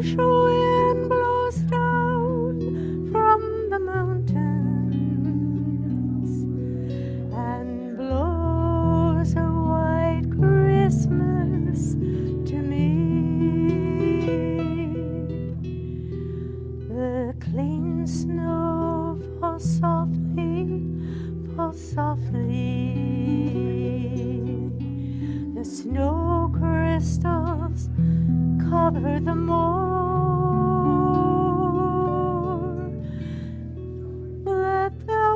Wind blows down from the mountains and blows a white Christmas to me. The clean snow falls softly, falls softly. The snow crystals cover the moor. Let the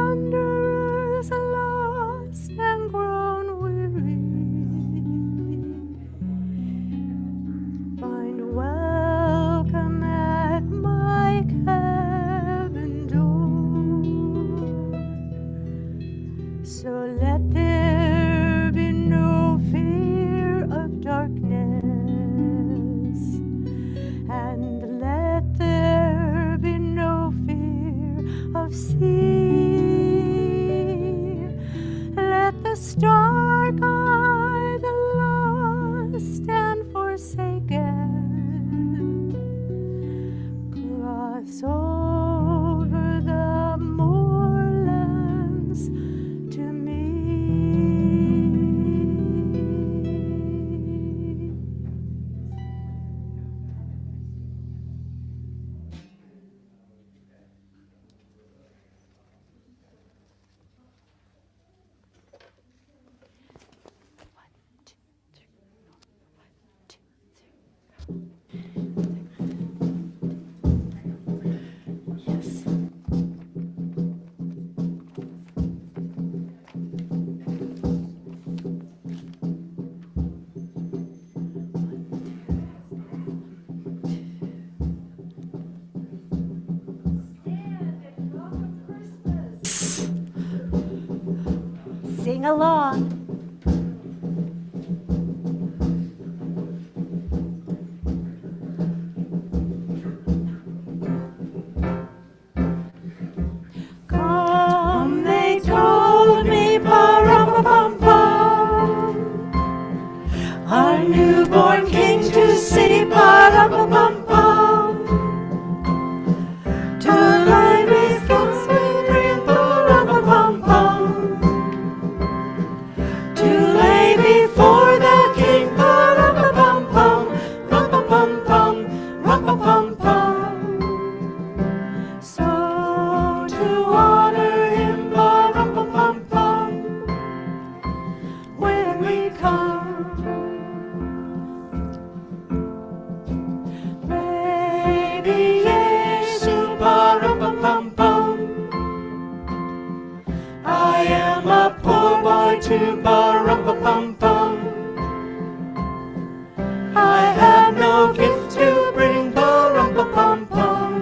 wanderers lost and grown weary find welcome at my cabin door. So let there be no fear of darkness, and let there be no fear of sea. Let the star guide the lost and forsaken cross over the moorlands to me. Yes. Sing along. Come, they told me, pa-rum-pa-pum-pum, our newborn king to see, pa-rum-pa-pum-pum, to lie with God's pa-rum-pa-pum-pum, to lay before the king, pa-rum-pa-pum-pum, rum-pa-pum-pum, rum-pa-pum-pum. So to honor him, pa-rum-pa-pum-pum, when we come, baby Yesu, pa-rum-pa-pum-pum, I am a poor boy too, pa-rum-pa-pum-pum, I have no gift to bring, pa-rum-pa-pum-pum,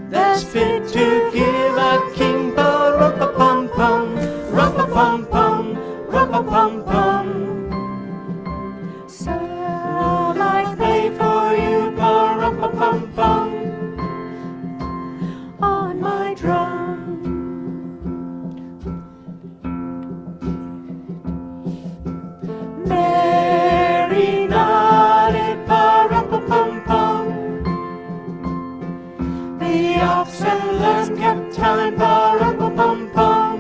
that's fit to give a king, pa-rum-pa-pum-pum, rum-pa-pum-pum, rum-pa-pum-pum. So I play for you, pa-rum-pa-pum-pum, on my drum. Mary nodded, pa-rum-pa-pum-pum, the oxen less kept time, pa-rum-pa-pum-pum.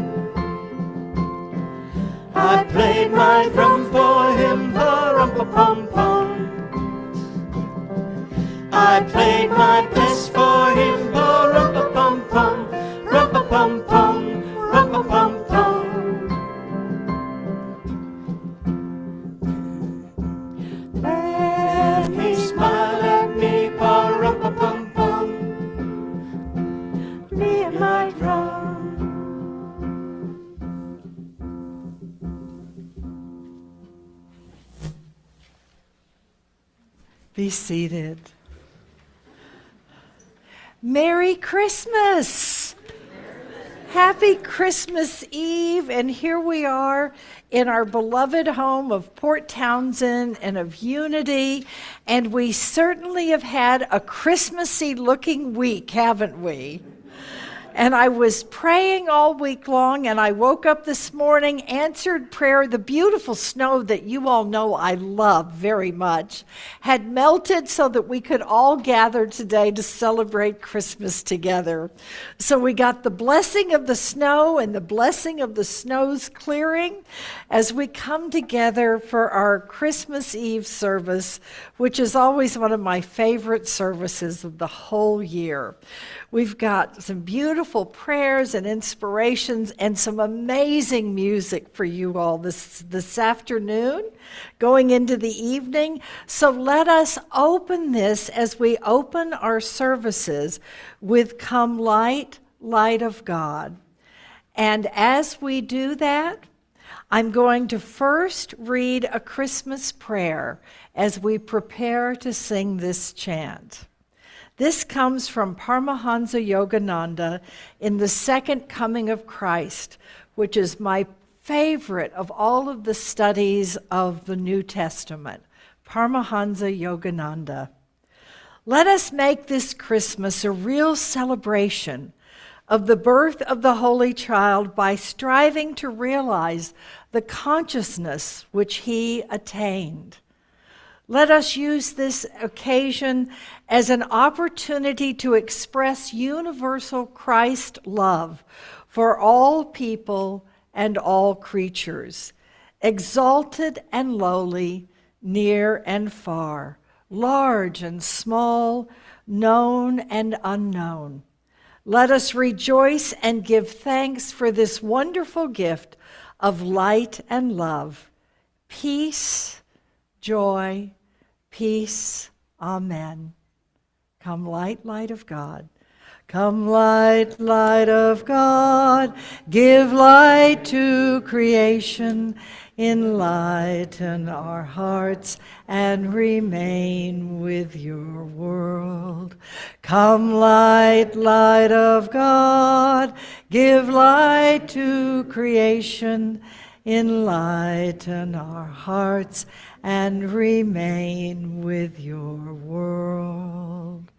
I played my drum for him, pa-rum-pa-pum-pum. I played my best for him, pa-rum-pa-pum-pum, rum-pa-pum-pum, rum-pa-pum-pum. Be seated. Merry Christmas! Happy Christmas Eve, and here we are in our beloved home of Port Townsend and of Unity, and we certainly have had a Christmassy looking week, haven't we? And I was praying all week long, and I woke up this morning, answered prayer. The beautiful snow that you all know I love very much had melted so that we could all gather today to celebrate Christmas together. So we got the blessing of the snow and the blessing of the snow's clearing as we come together for our Christmas Eve service, which is always one of my favorite services of the whole year. We've got some beautiful prayers and inspirations and some amazing music for you all this afternoon, going into the evening. So let us open this as we open our services with Come Light, Light of God. And as we do that, I'm going to first read a Christmas prayer as we prepare to sing this chant. This comes from Paramahansa Yogananda in the Second Coming of Christ, which is my favorite of all of the studies of the New Testament. Paramahansa Yogananda. Let us make this Christmas a real celebration of the birth of the Holy Child by striving to realize the consciousness which he attained. Let us use this occasion as an opportunity to express universal Christ love for all people and all creatures, exalted and lowly, near and far, large and small, known and unknown. Let us rejoice and give thanks for this wonderful gift of light and love, peace, joy, peace, amen. Come light, light of God. Come light, light of God, give light to creation, enlighten our hearts and remain with your world. Come light, light of God, give light to creation, enlighten our hearts and remain with your world.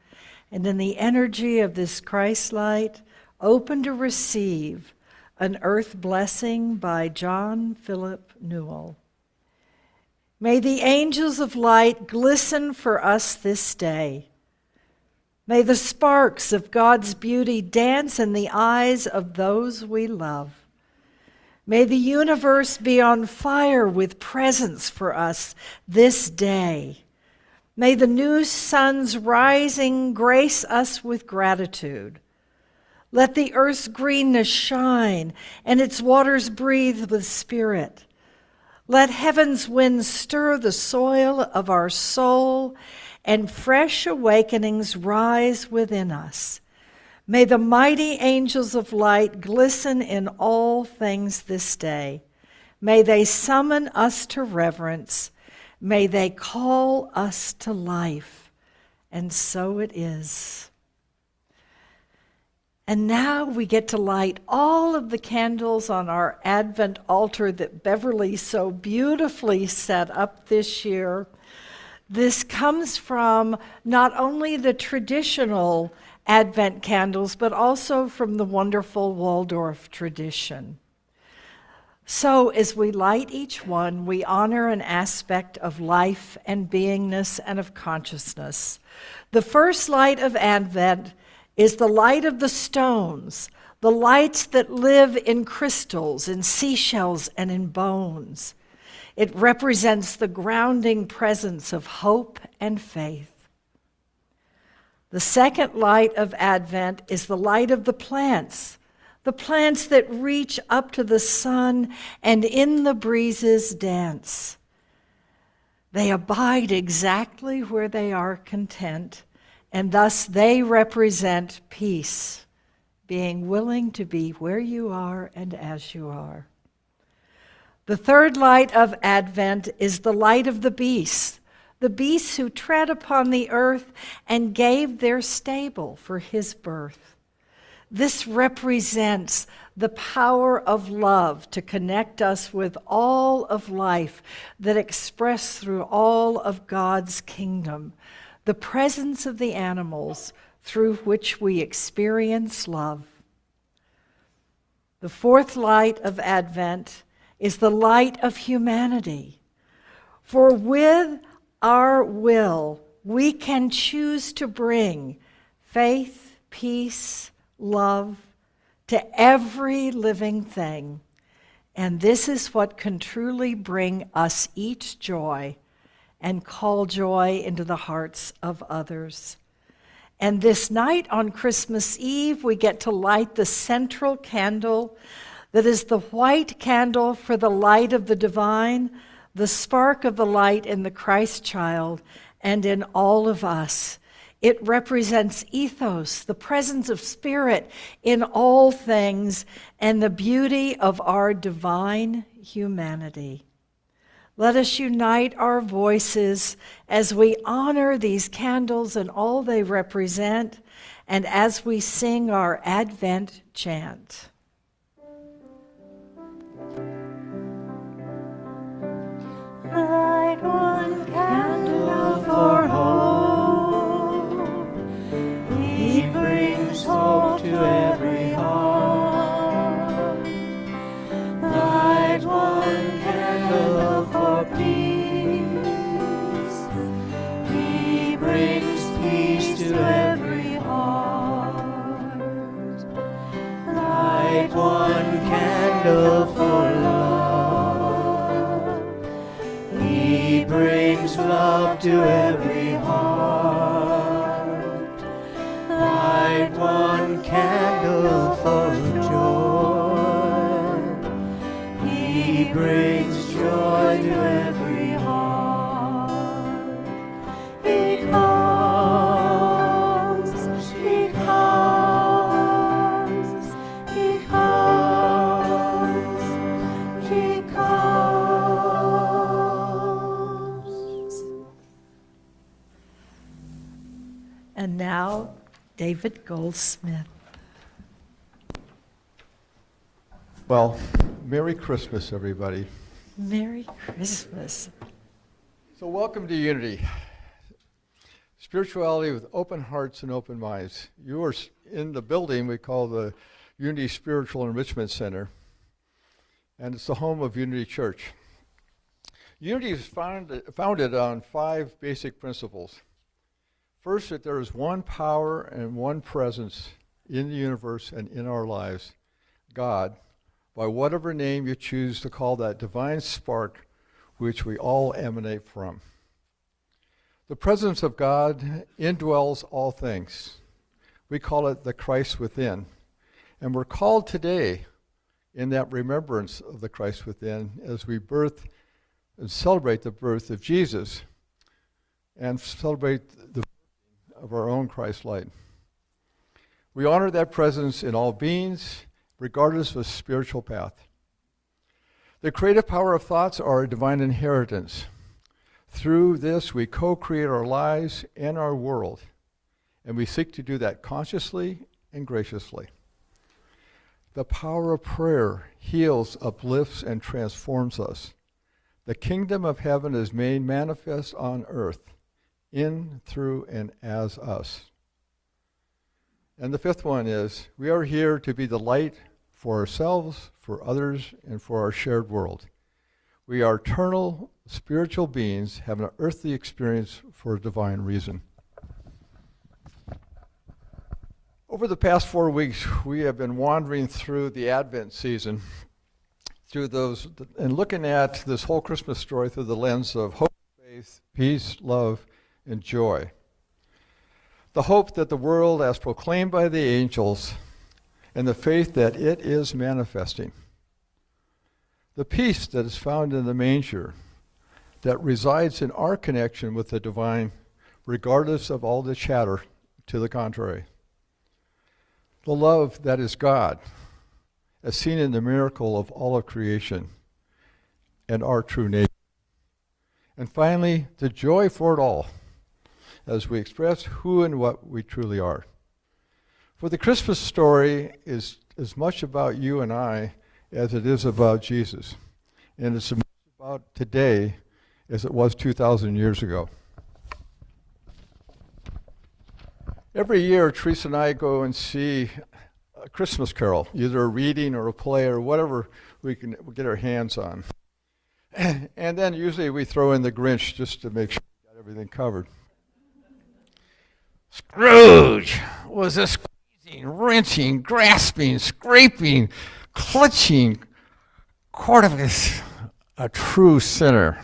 And in the energy of this Christ light, open to receive an earth blessing by John Philip Newell. May the angels of light glisten for us this day. May the sparks of God's beauty dance in the eyes of those we love. May the universe be on fire with presents for us this day. May the new sun's rising grace us with gratitude. Let the earth's greenness shine and its waters breathe with spirit. Let heaven's winds stir the soil of our soul and fresh awakenings rise within us. May the mighty angels of light glisten in all things this day. May they summon us to reverence. May they call us to life. And so it is. And now we get to light all of the candles on our Advent altar that Beverly so beautifully set up this year. This comes from not only the traditional Advent candles, but also from the wonderful Waldorf tradition. So as we light each one, we honor an aspect of life and beingness and of consciousness. The first light of Advent is the light of the stones, the lights that live in crystals, in seashells, and in bones. It represents the grounding presence of hope and faith. The second light of Advent is the light of the plants that reach up to the sun and in the breezes dance. They abide exactly where they are content, and thus they represent peace, being willing to be where you are and as you are. The third light of Advent is the light of the beasts, the beasts who tread upon the earth, and gave their stable for his birth. This represents the power of love to connect us with all of life that express through all of God's kingdom, the presence of the animals through which we experience love. The fourth light of Advent is the light of humanity. For with our will, we can choose to bring faith, peace, love to every living thing. And this is what can truly bring us each joy and call joy into the hearts of others. And this night on Christmas Eve, we get to light the central candle that is the white candle for the light of the divine, the spark of the light in the Christ child and in all of us. It represents ethos, the presence of spirit in all things, and the beauty of our divine humanity. Let us unite our voices as we honor these candles and all they represent, and as we sing our Advent chant. Light one candle for hope. He brings hope to every heart. Light one candle for peace. He brings peace to every heart. Light one candle for love. He brings love to every heart. Light one candle for joy. He brings joy to every heart. He comes, he comes, he comes, he comes. And now, David Goldsmith. Well, Merry Christmas, everybody. Merry Christmas. So welcome to Unity. Spirituality with open hearts and open minds. You are in the building we call the Unity Spiritual Enrichment Center, and it's the home of Unity Church. Unity is founded on 5 basic principles. First, that there is one power and one presence in the universe and in our lives, God, by whatever name you choose to call that divine spark which we all emanate from. The presence of God indwells all things. We call it the Christ within. And we're called today in that remembrance of the Christ within as we birth and celebrate the birth of Jesus and celebrate the birth of our own Christ light. We honor that presence in all beings, regardless of spiritual path. The creative power of thoughts are a divine inheritance. Through this, we co-create our lives and our world, and we seek to do that consciously and graciously. The power of prayer heals, uplifts, and transforms us. The kingdom of heaven is made manifest on earth, in, through, and as us. And the 5th one is, we are here to be the light for ourselves, for others, and for our shared world. We are eternal spiritual beings having an earthly experience for a divine reason. Over the past 4 weeks, we have been wandering through the Advent season, through those, and looking at this whole Christmas story through the lens of hope, faith, peace, love, and joy. The hope that the world, as proclaimed by the angels, and the faith that it is manifesting. The peace that is found in the manger, that resides in our connection with the divine, regardless of all the chatter to the contrary. The love that is God, as seen in the miracle of all of creation and our true nature. And finally, the joy for it all, as we express who and what we truly are. For the Christmas story is as much about you and I as it is about Jesus. And it's as much about today as it was 2,000 years ago. Every year, Teresa and I go and see a Christmas carol, either a reading or a play or whatever we can get our hands on. And then usually we throw in the Grinch just to make sure we got everything covered. Scrooge was a squeezing, wrenching, grasping, scraping, clutching Cortivus, a true sinner.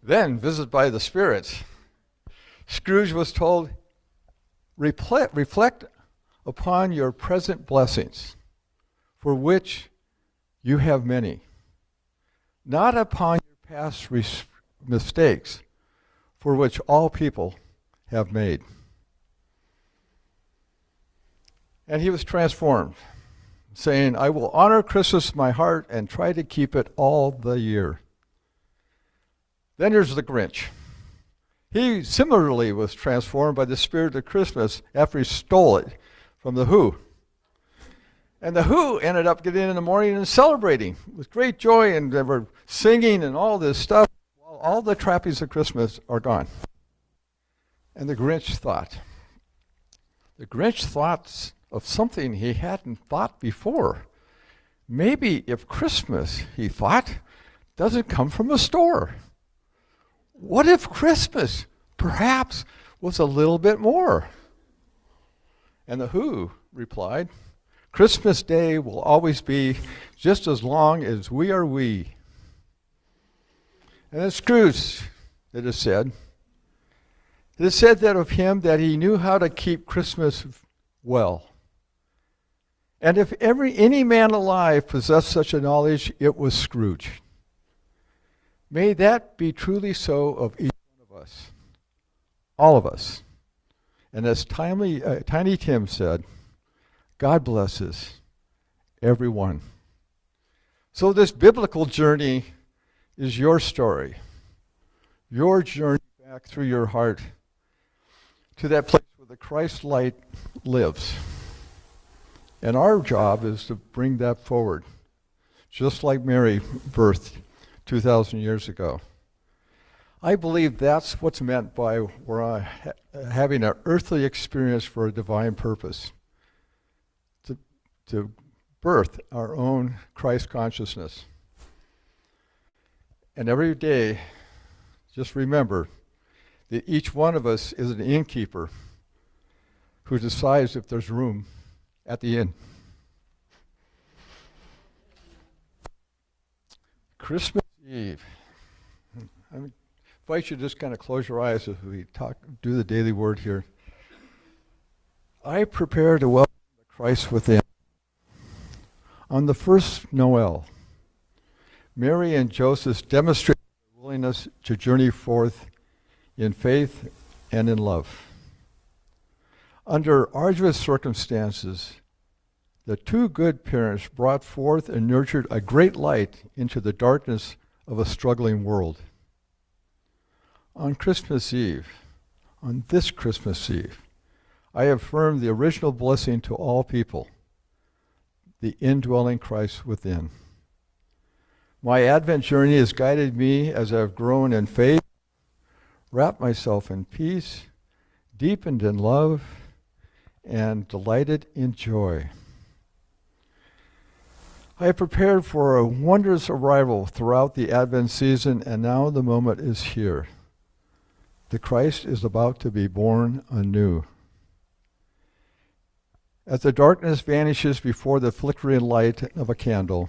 Then, visited by the spirits, Scrooge was told, reflect upon your present blessings, for which you have many, not upon your past mistakes, for which all people have made. And he was transformed, saying, I will honor Christmas in my heart and try to keep it all the year. Then there's the Grinch. He similarly was transformed by the spirit of Christmas after he stole it from the Who. And the Who ended up getting in the morning and celebrating with great joy, and they were singing and all this stuff, while all the trappings of Christmas are gone. And the Grinch thought of something he hadn't thought before. Maybe if Christmas, he thought, doesn't come from a store. What if Christmas perhaps was a little bit more? And the Who replied, Christmas Day will always be just as long as we are we. And then Scrooge, it is said that of him that he knew how to keep Christmas well. And if any man alive possessed such a knowledge, it was Scrooge. May that be truly so of each one of us, all of us. And as Tiny Tim said, God blesses everyone. So this biblical journey is your story, your journey back through your heart to that place where the Christ light lives. And our job is to bring that forward, just like Mary birthed 2,000 years ago. I believe that's what's meant by having an earthly experience for a divine purpose, to birth our own Christ consciousness. And every day, just remember that each one of us is an innkeeper who decides if there's room at the inn. Christmas Eve. I invite you to just kind of close your eyes as we do the daily word here. I prepare to welcome the Christ within. On the first Noel, Mary and Joseph demonstrated their willingness to journey forth in faith and in love. Under arduous circumstances, the two good parents brought forth and nurtured a great light into the darkness of a struggling world. On Christmas Eve, on this Christmas Eve, I affirm the original blessing to all people, the indwelling Christ within. My Advent journey has guided me as I've grown in faith, wrapped myself in peace, deepened in love, and delighted in joy. I have prepared for a wondrous arrival throughout the Advent season, and now the moment is here. The Christ is about to be born anew. As the darkness vanishes before the flickering light of a candle,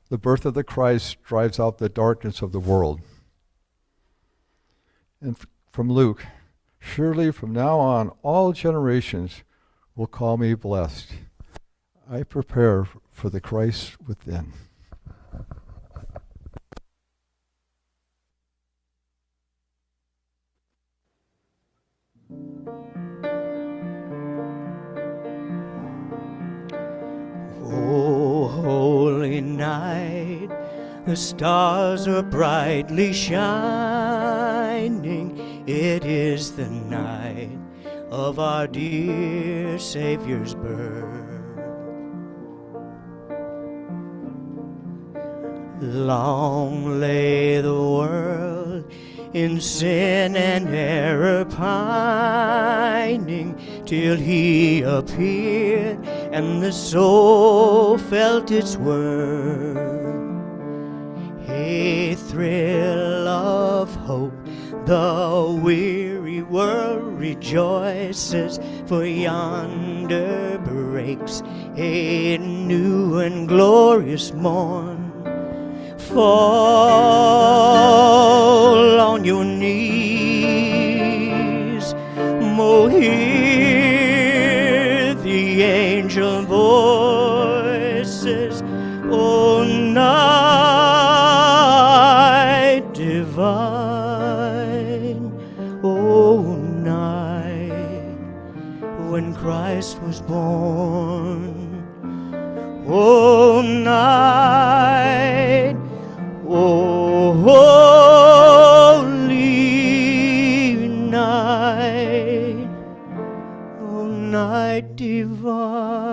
the birth of the Christ drives out the darkness of the world. And from Luke, surely from now on all generations will call me blessed. I prepare for the Christ within. Oh, holy night, The stars are brightly shining. It is the night of our dear Savior's birth. Long lay the world in sin and error pining, till he appeared and the soul felt its worth. A thrill of hope, the weary world rejoices, for yonder breaks a new and glorious morn. Fall on your knees, hear the angel voices, O night divine, O night when Christ was born, O night, O holy night, O night divine.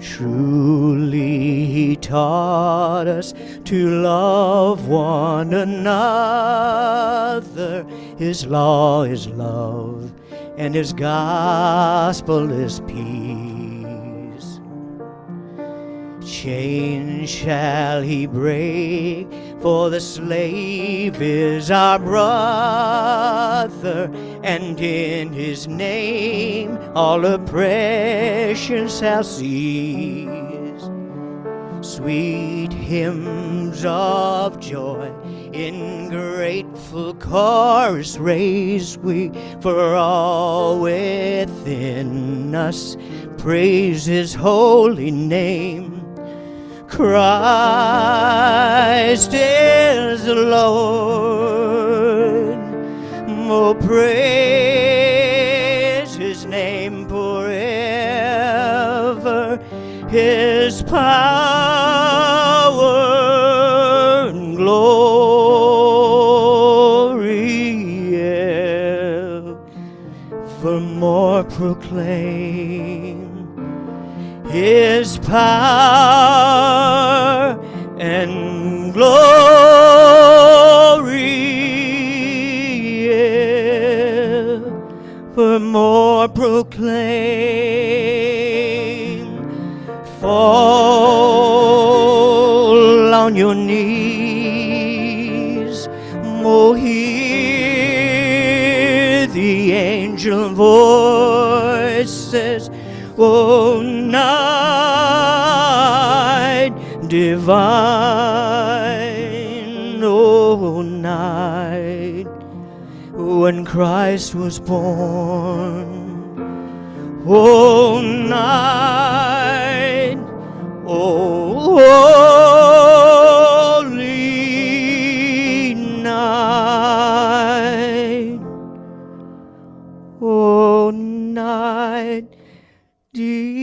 Truly he taught us to love one another. His law is love, and his gospel is peace. Chains shall he break, for the slave is our brother, and in his name all oppression shall cease. Sweet hymns of joy in grateful chorus raise we, for all within us praise his holy name. Christ is the Lord, oh praise his name forever, his power and glory evermore proclaim. His power and glory evermore proclaim. Fall on your knees, hear the angel voices, O night divine, O night when Christ was born, O night, O holy night, O night divine.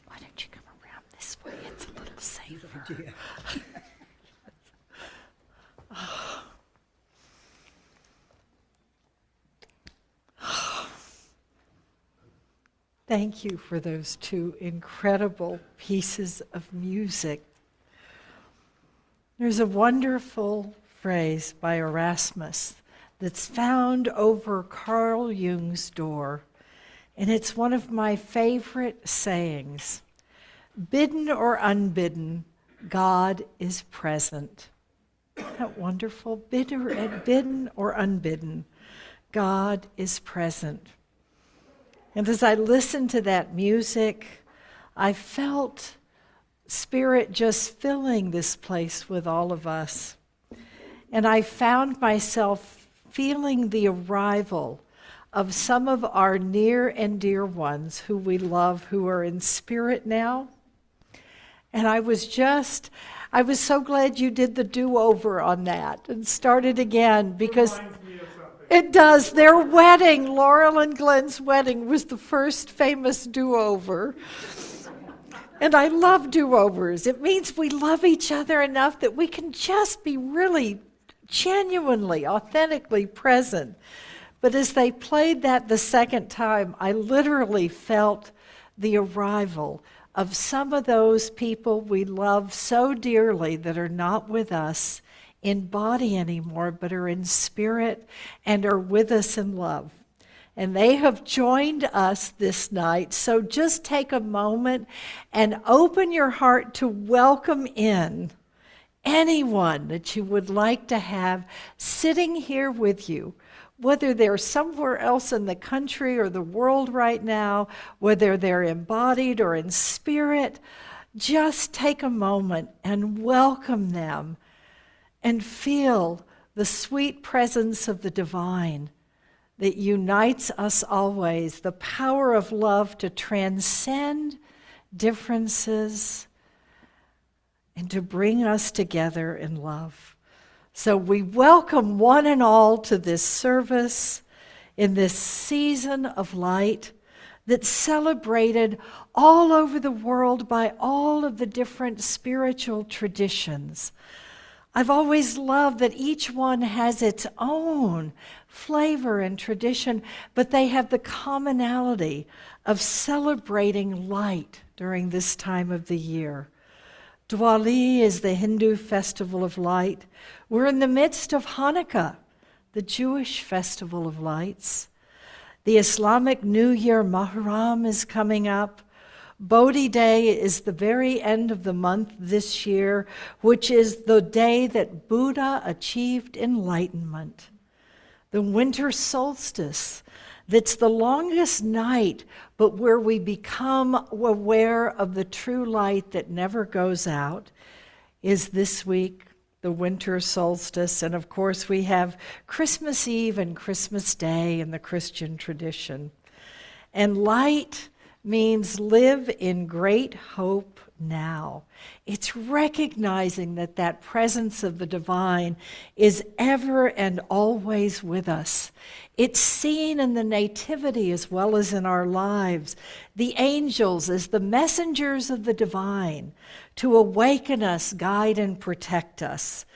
Why don't you come around this way? It's a little safer. Thank you for those two incredible pieces of music. There's a wonderful phrase by Erasmus that's found over Carl Jung's door, and it's one of my favorite sayings. Bidden or unbidden, God is present. Isn't that wonderful? Bidden or unbidden, God is present. And as I listened to that music, I felt Spirit just filling this place with all of us. And I found myself feeling the arrival of some of our near and dear ones who we love, who are in spirit now. And I was so glad you did the do-over on that and started again, because it does. Their wedding, Laurel and Glenn's wedding, was the first famous do-over. And I love do-overs. It means we love each other enough that we can just be really genuinely, authentically present. But as they played that the second time, I literally felt the arrival of some of those people we love so dearly that are not with us in body anymore, but are in spirit and are with us in love. And they have joined us this night. So just take a moment and open your heart to welcome in anyone that you would like to have sitting here with you, whether they're somewhere else in the country or the world right now, whether they're embodied or in spirit. Just take a moment and welcome them and feel the sweet presence of the divine that unites us always, the power of love to transcend differences and to bring us together in love. So we welcome one and all to this service in this season of light that's celebrated all over the world by all of the different spiritual traditions. I've always loved that each one has its own flavor and tradition, but they have the commonality of celebrating light during this time of the year. Diwali is the Hindu festival of light. We're in the midst of Hanukkah, the Jewish festival of lights. The Islamic New Year, Muharram, is coming up. Bodhi Day is the very end of the month this year, which is the day that Buddha achieved enlightenment. The winter solstice, that's the longest night, but where we become aware of the true light that never goes out, is this week, the winter solstice. And of course, we have Christmas Eve and Christmas Day in the Christian tradition. And light means live in great hope now. It's recognizing that that presence of the divine is ever and always with us. It's seen in the nativity as well as in our lives. The angels as the messengers of the divine to awaken us, guide, and protect us.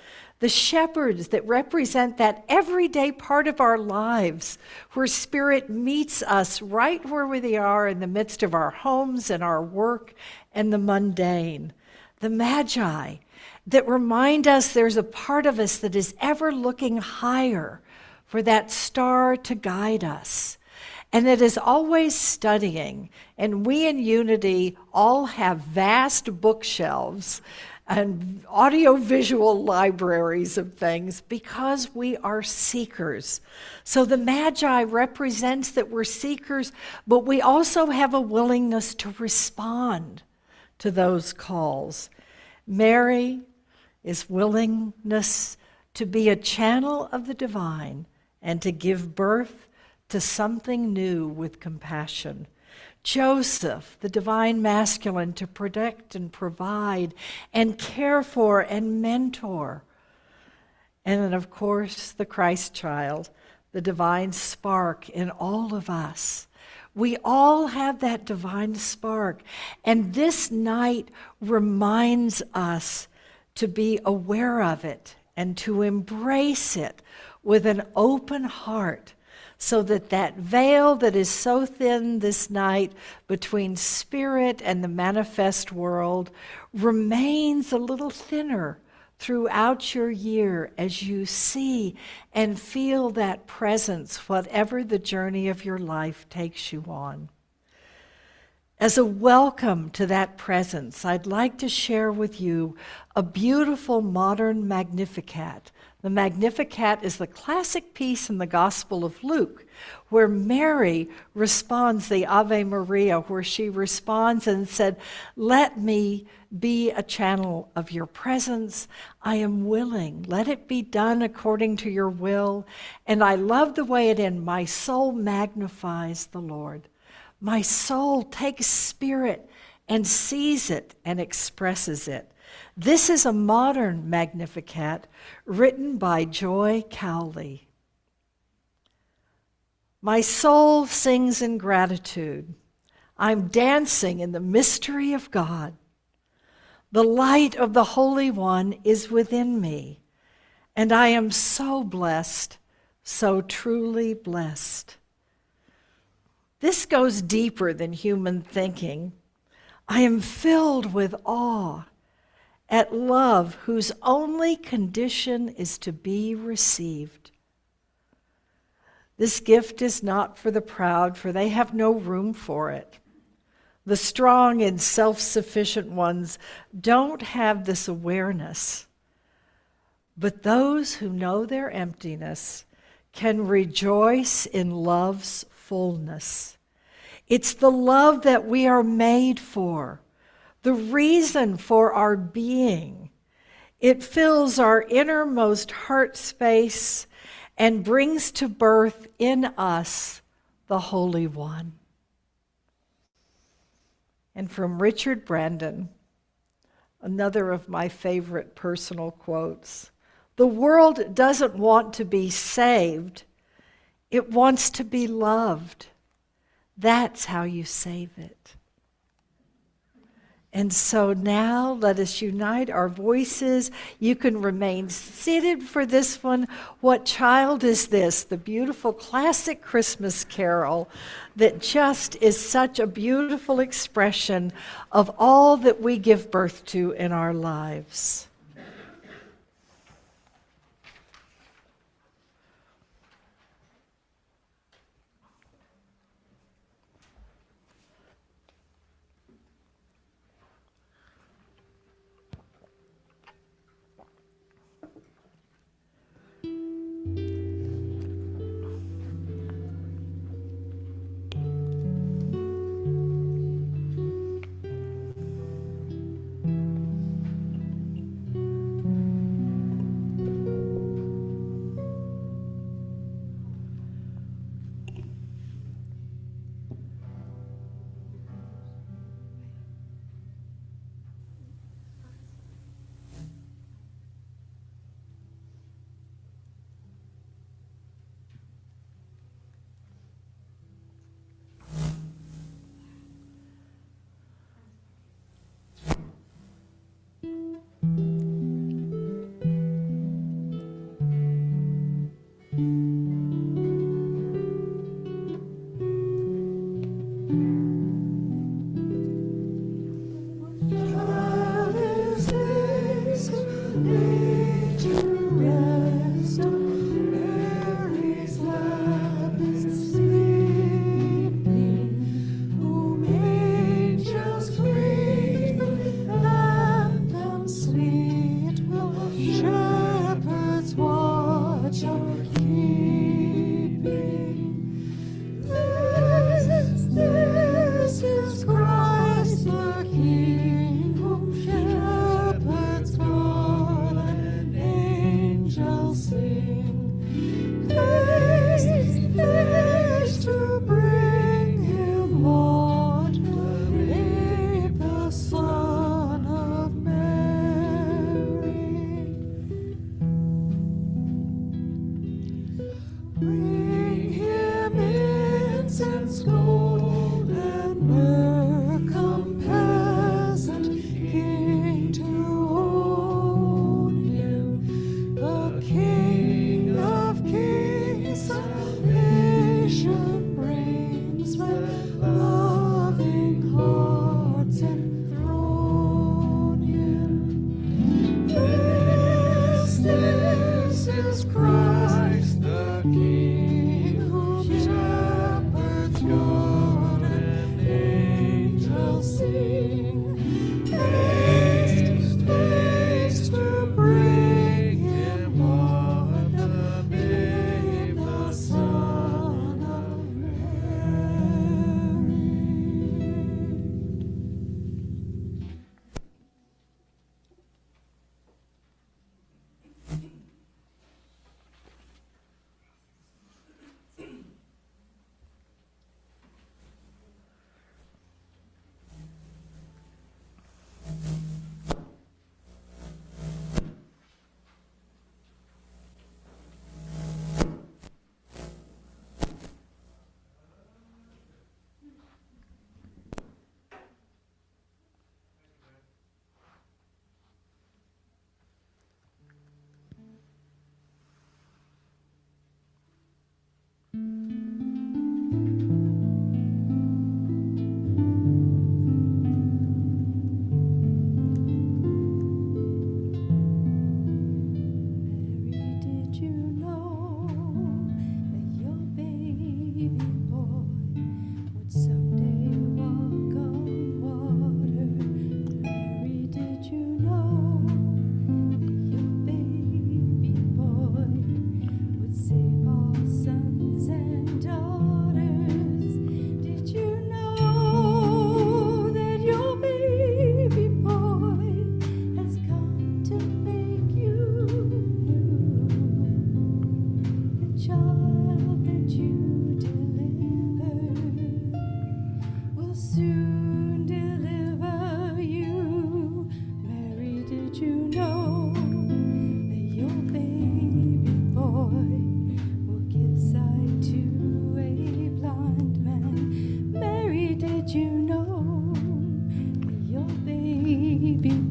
The shepherds that represent that everyday part of our lives where Spirit meets us right where we are in the midst of our homes and our work and the mundane. The magi that remind us there's a part of us that is ever looking higher for that star to guide us, and that is always studying. And we in Unity all have vast bookshelves and audiovisual libraries of things because we are seekers. So the Magi represents that we're seekers, but we also have a willingness to respond to those calls. Mary is willingness to be a channel of the divine and to give birth to something new with compassion. Joseph, the divine masculine, to protect and provide and care for and mentor. And then, of course, the Christ child, the divine spark in all of us. We all have that divine spark. And this night reminds us to be aware of it and to embrace it with an open heart, so that that veil that is so thin this night between spirit and the manifest world remains a little thinner throughout your year as you see and feel that presence, whatever the journey of your life takes you on. As a welcome to that presence, I'd like to share with you a beautiful modern Magnificat. The Magnificat is the classic piece in the Gospel of Luke, where Mary responds, the Ave Maria, where she responds and said, "Let me be a channel of your presence. I am willing. Let it be done according to your will." And I love the way it ends. My soul magnifies the Lord. My soul takes spirit and sees it and expresses it. This is a modern Magnificat written by Joy Cowley. My soul sings in gratitude. I'm dancing in the mystery of God. The light of the Holy One is within me, and I am so blessed, so truly blessed. This goes deeper than human thinking. I am filled with awe at love whose only condition is to be received. This gift is not for the proud, for they have no room for it. The strong and self-sufficient ones don't have this awareness. But those who know their emptiness can rejoice in love's fullness. It's the love that we are made for, the reason for our being. It fills our innermost heart space and brings to birth in us the Holy One. And from Richard Brandon, another of my favorite personal quotes, the world doesn't want to be saved, it wants to be loved. That's how you save it. And so now let us unite our voices. You can remain seated for this one. What Child Is This? The beautiful classic Christmas carol that just is such a beautiful expression of all that we give birth to in our lives.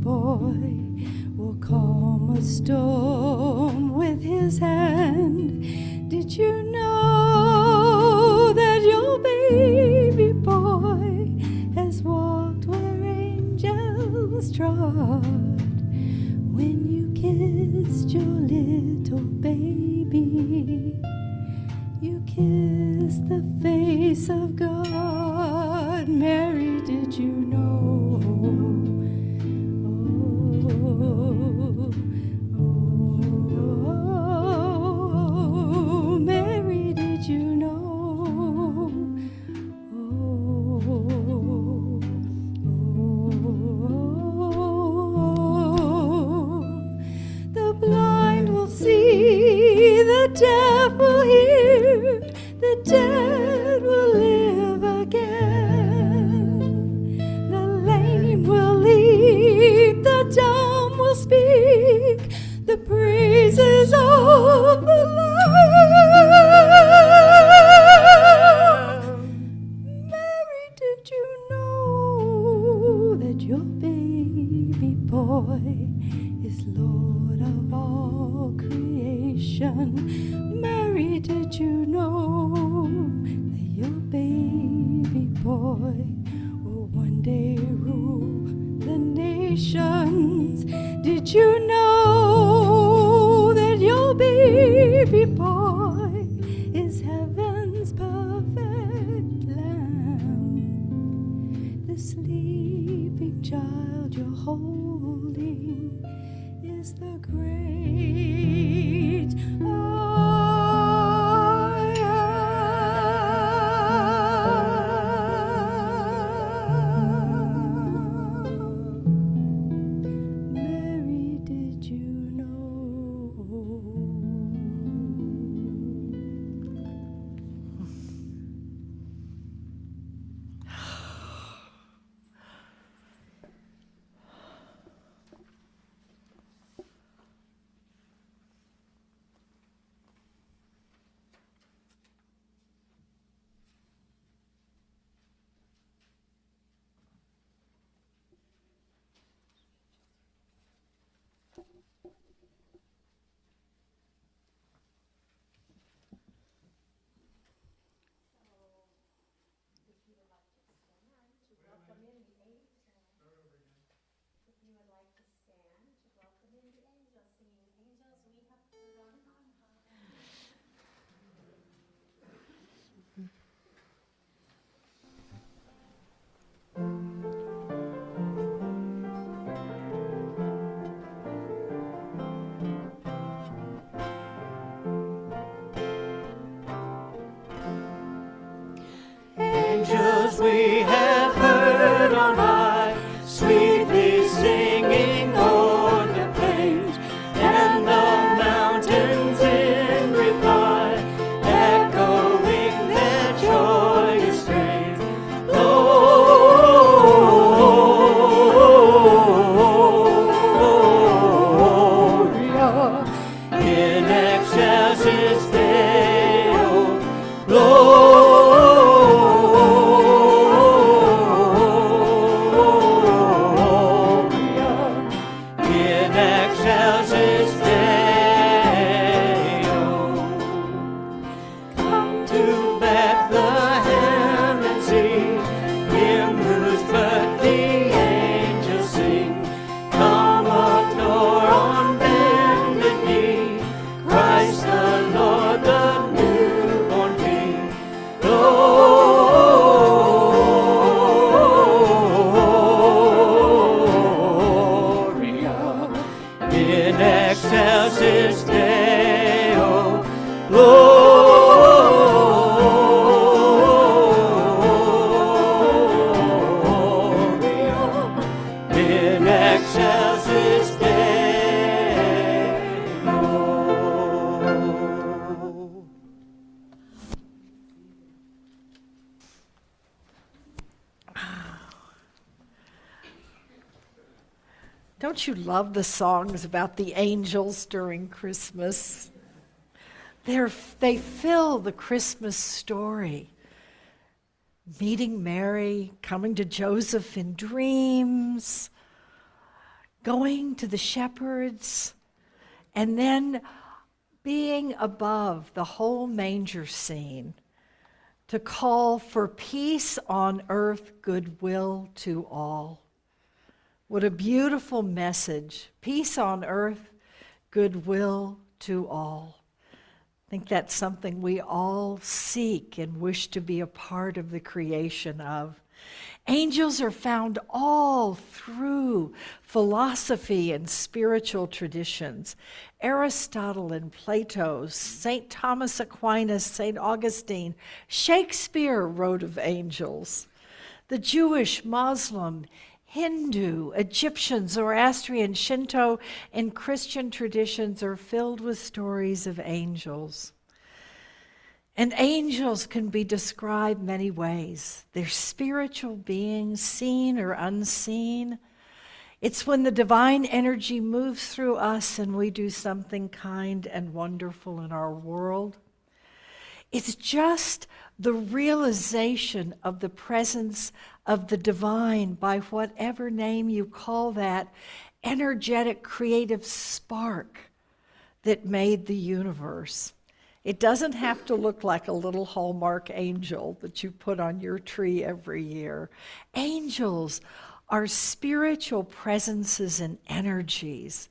boy will calm a storm with his hand. Did you know that your baby boy has walked where angels trod? When you kissed your little baby, you kissed the face of God. Mary, did you know? Oh, Mary, did you know? The blind will see, the deaf will hear, the dead will live again. The lame will leap, the dumb will speak, the praises of the Lamb. Mary, did you know that your baby boy is Lord of all creation? Mary, did you know that your baby boy will one day rule the nations? Did you know that your baby boy is heaven's perfect lamb? The sleeping child you're holding is the great I am. Mary, did you know? Angels we have heard on high, sweetly singing o'er the plains, and the mountains in reply, echoing their joyous strain. Gloria in excelsis Deo, in excelsis Deo. Come to Bethlehem and see him whose birth the angels sing. Come adore on bended knee Christ the Lord, the newborn King. Gloria in excelsis Deo, Gloria in excelsis Deo. Don't you love the songs about the angels during Christmas? They fill the Christmas story. Meeting Mary, coming to Joseph in dreams, going to the shepherds, and then being above the whole manger scene to call for peace on earth, goodwill to all. What a beautiful message. Peace on earth, goodwill to all. I think that's something we all seek and wish to be a part of the creation of. Angels are found all through philosophy and spiritual traditions. Aristotle and Plato, St. Thomas Aquinas, St. Augustine, Shakespeare wrote of angels. The Jewish, Muslim, Hindu, Egyptian, Zoroastrian, Shinto, and Christian traditions are filled with stories of angels. And angels can be described many ways. They're spiritual beings, seen or unseen. It's when the divine energy moves through us and we do something kind and wonderful in our world. It's just the realization of the presence of the divine, by whatever name you call that energetic creative spark that made the universe. It doesn't have to look like a little Hallmark angel that you put on your tree every year. Angels are spiritual presences and energies.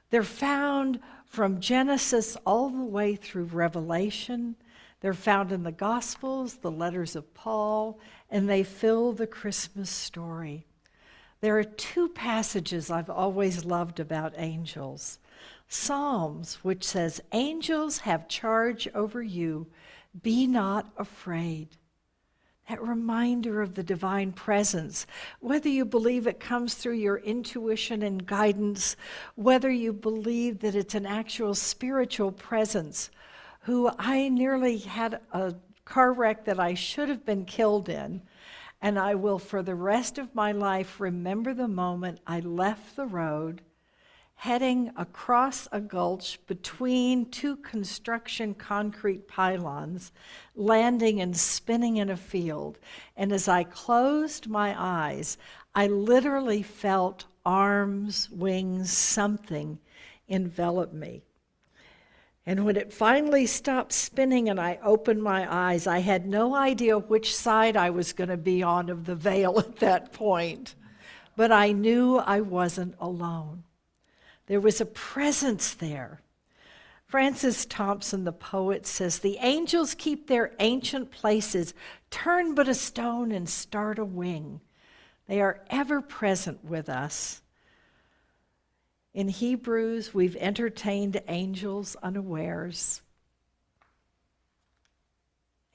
They're found from Genesis all the way through Revelation. They're found in the Gospels, the letters of Paul, and they fill the Christmas story. There are two passages I've always loved about angels. Psalms, which says, "Angels have charge over you, be not afraid." That reminder of the divine presence, whether you believe it comes through your intuition and guidance, whether you believe that it's an actual spiritual presence, who I nearly had a car wreck that I should have been killed in, and I will for the rest of my life remember the moment I left the road, heading across a gulch between two construction concrete pylons, landing and spinning in a field. And as I closed my eyes, I literally felt arms, wings, something envelop me. And when it finally stopped spinning and I opened my eyes, I had no idea which side I was going to be on of the veil at that point. But I knew I wasn't alone. There was a presence there. Francis Thompson, the poet, says, "The angels keep their ancient places, turn but a stone and start a wing. They are ever present with us." In Hebrews, we've entertained angels unawares.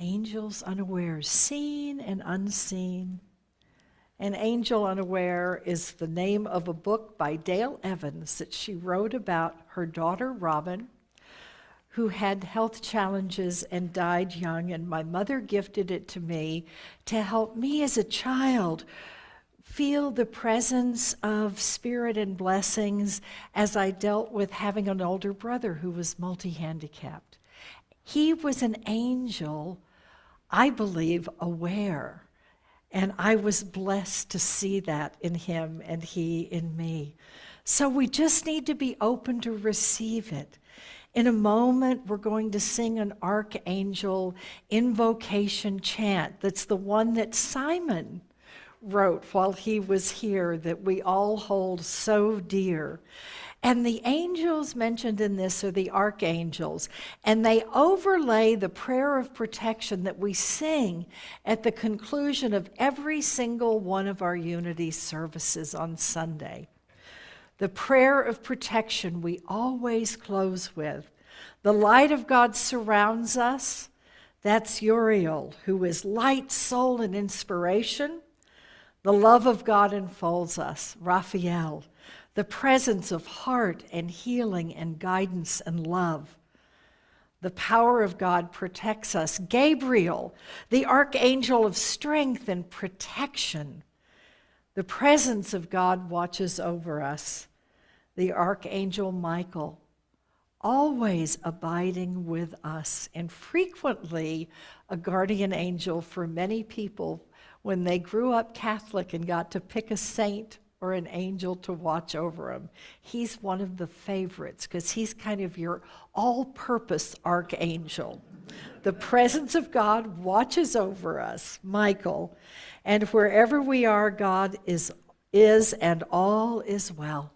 Angels unawares, seen and unseen. An Angel Unaware is the name of a book by Dale Evans that she wrote about her daughter Robin, who had health challenges and died young, and my mother gifted it to me to help me as a child feel the presence of spirit and blessings as I dealt with having an older brother who was multi-handicapped. He was an angel, I believe, aware. And I was blessed to see that in him and he in me. So we just need to be open to receive it. In a moment, we're going to sing an archangel invocation chant. That's the one that Simon wrote while he was here, that we all hold so dear. And the angels mentioned in this are the archangels, and they overlay the prayer of protection that we sing at the conclusion of every single one of our unity services on Sunday. The prayer of protection we always close with. The light of God surrounds us. That's Uriel, who is light, soul, and inspiration. The love of God enfolds us, Raphael. The presence of heart and healing and guidance and love. The power of God protects us. Gabriel, the archangel of strength and protection. The presence of God watches over us. The archangel Michael, always abiding with us, and frequently a guardian angel for many people when they grew up Catholic and got to pick a saint or an angel to watch over them. He's one of the favorites because he's kind of your all-purpose archangel. The presence of God watches over us, Michael, and wherever we are, God is and all is well.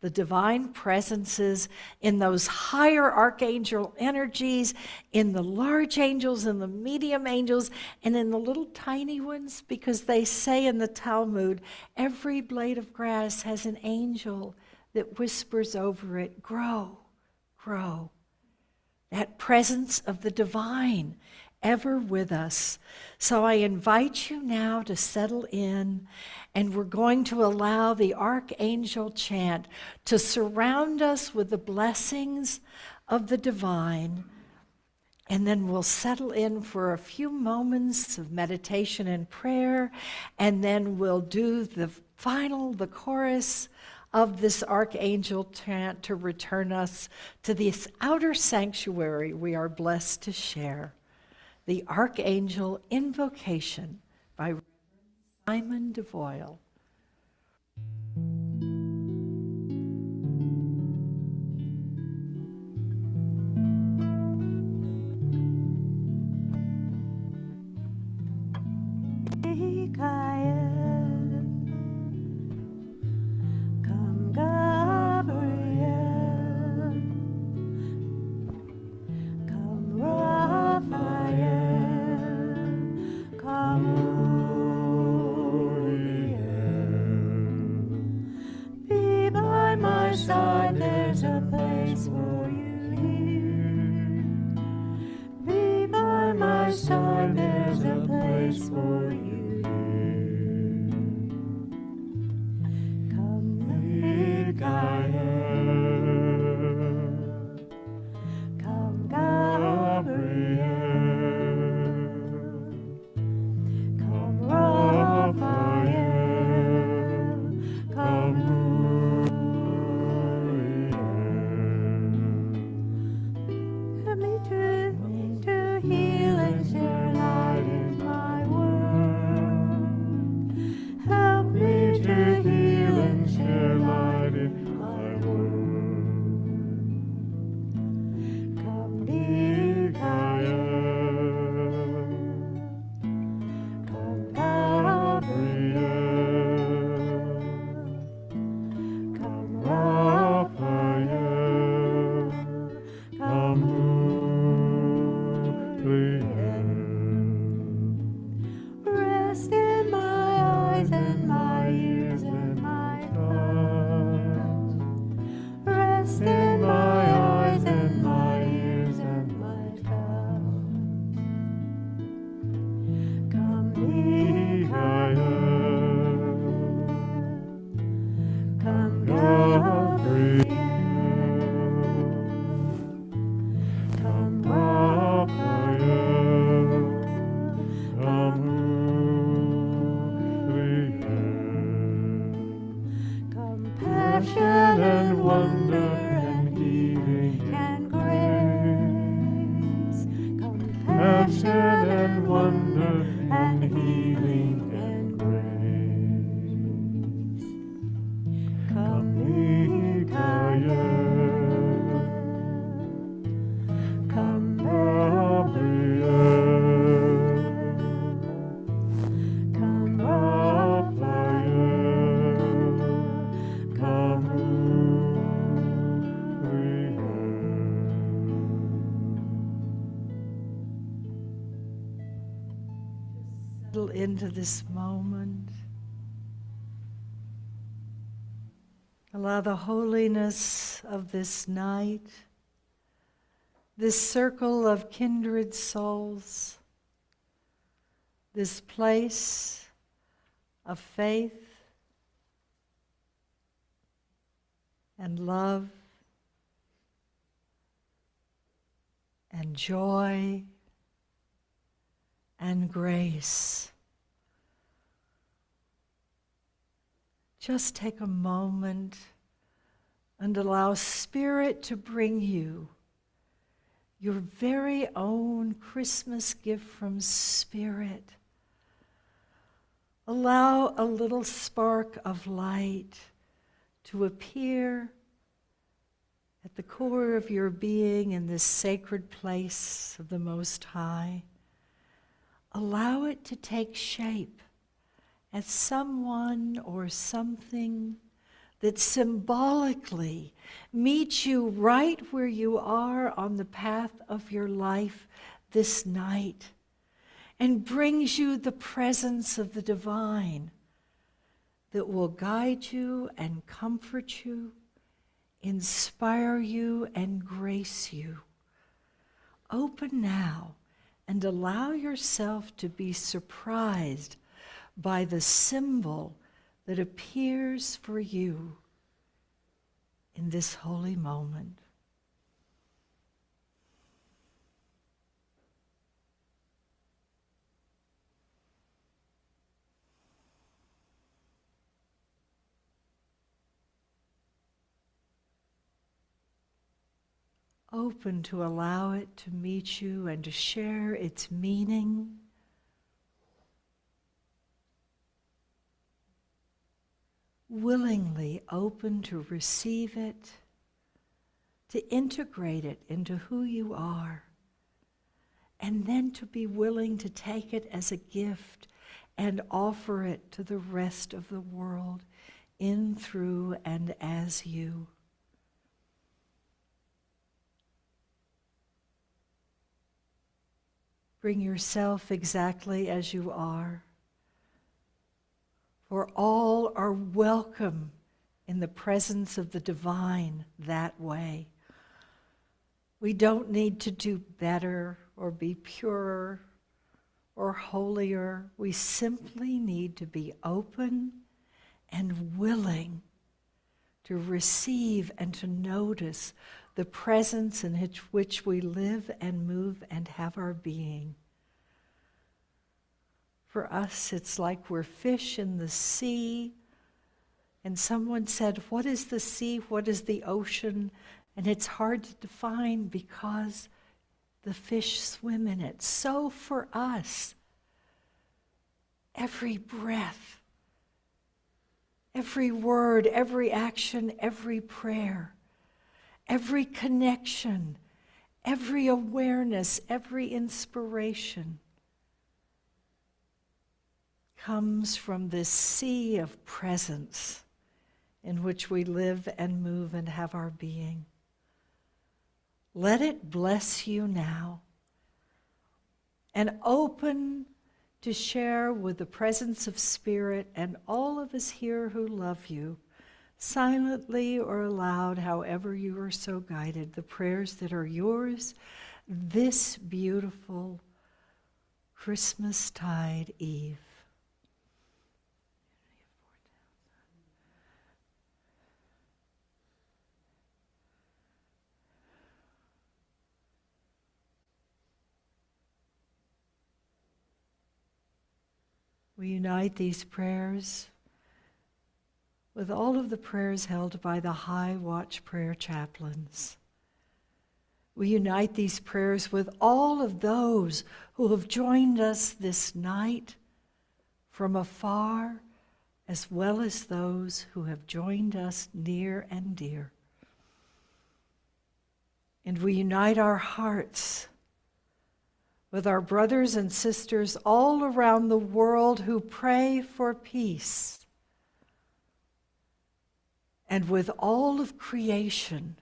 The divine presences in those higher archangel energies, in the large angels, in the medium angels, and in the little tiny ones, because they say in the Talmud, every blade of grass has an angel that whispers over it, grow, grow. That presence of the divine ever with us. So I invite you now to settle in, and we're going to allow the archangel chant to surround us with the blessings of the divine. And then we'll settle in for a few moments of meditation and prayer, and then we'll do the chorus of this archangel chant to return us to this outer sanctuary we are blessed to share. The Archangel Invocation by Simon DeVoyle. Come, Gabriel, come, Raphael, come, Uriel. Be by my side, there's a place for you here. Be by my side, there's a place for you. Come, Gabriel, come, Raphael, come, Uriel. Help me to heal and share light in my world. Help me to heal and share light in my world. Come, Mikael, come, Gabriel, come, Raphael, come, Uriel. Rest in my eyes and my ears and my touch. Rest in my eyes and my ears and my touch. Come, Mikael, come, Gabriel, come, Raphael, come, compassion and wonder and healing and grace. Compassion and wonder and healing and grace. Come, Mikael, come, Gabriel, come, Raphael, come, Uriel. Settle into this moment. Allow the holiness of this night, this circle of kindred souls, this place of faith and love and joy and grace. Just take a moment and allow Spirit to bring you your very own Christmas gift from Spirit. Allow a little spark of light to appear at the core of your being in this sacred place of the Most High. Allow it to take shape as someone or something that symbolically meets you right where you are on the path of your life this night and brings you the presence of the divine that will guide you and comfort you, inspire you and grace you. Open now and allow yourself to be surprised by the symbol that appears for you in this holy moment. Open to allow it to meet you and to share its meaning. Willingly open to receive it, to integrate it into who you are, and then to be willing to take it as a gift and offer it to the rest of the world in, through, and as you. Bring yourself exactly as you are, for all are welcome in the presence of the divine that way. We don't need to do better or be purer or holier. We simply need to be open and willing to receive and to notice the presence in which we live and move and have our being. For us, it's like we're fish in the sea. And someone said, what is the sea? What is the ocean? And it's hard to define because the fish swim in it. So for us, every breath, every word, every action, every prayer, every connection, every awareness, every inspiration comes from this sea of presence in which we live and move and have our being. Let it bless you now, and open to share with the presence of Spirit and all of us here who love you, silently or aloud, however you are so guided, the prayers that are yours this beautiful Christmastide Eve. We unite these prayers with all of the prayers held by the High Watch Prayer Chaplains. We unite these prayers with all of those who have joined us this night from afar, as well as those who have joined us near and dear. And we unite our hearts with our brothers and sisters all around the world who pray for peace, and with all of creation,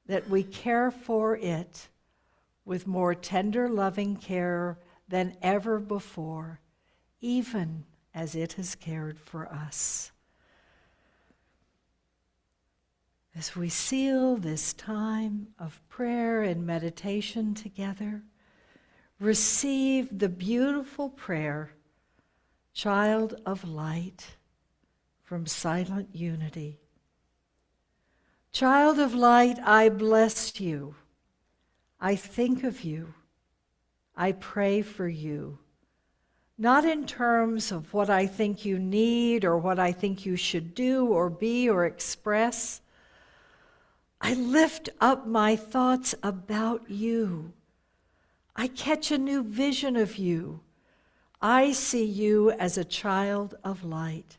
that we care for it with more tender, loving care than ever before, even as it has cared for us. As we seal this time of prayer and meditation together, receive the beautiful prayer, Child of Light, from Silent Unity. Child of Light, I bless you. I think of you. I pray for you. Not in terms of what I think you need or what I think you should do or be or express. I lift up my thoughts about you. I catch a new vision of you. I see you as a child of light.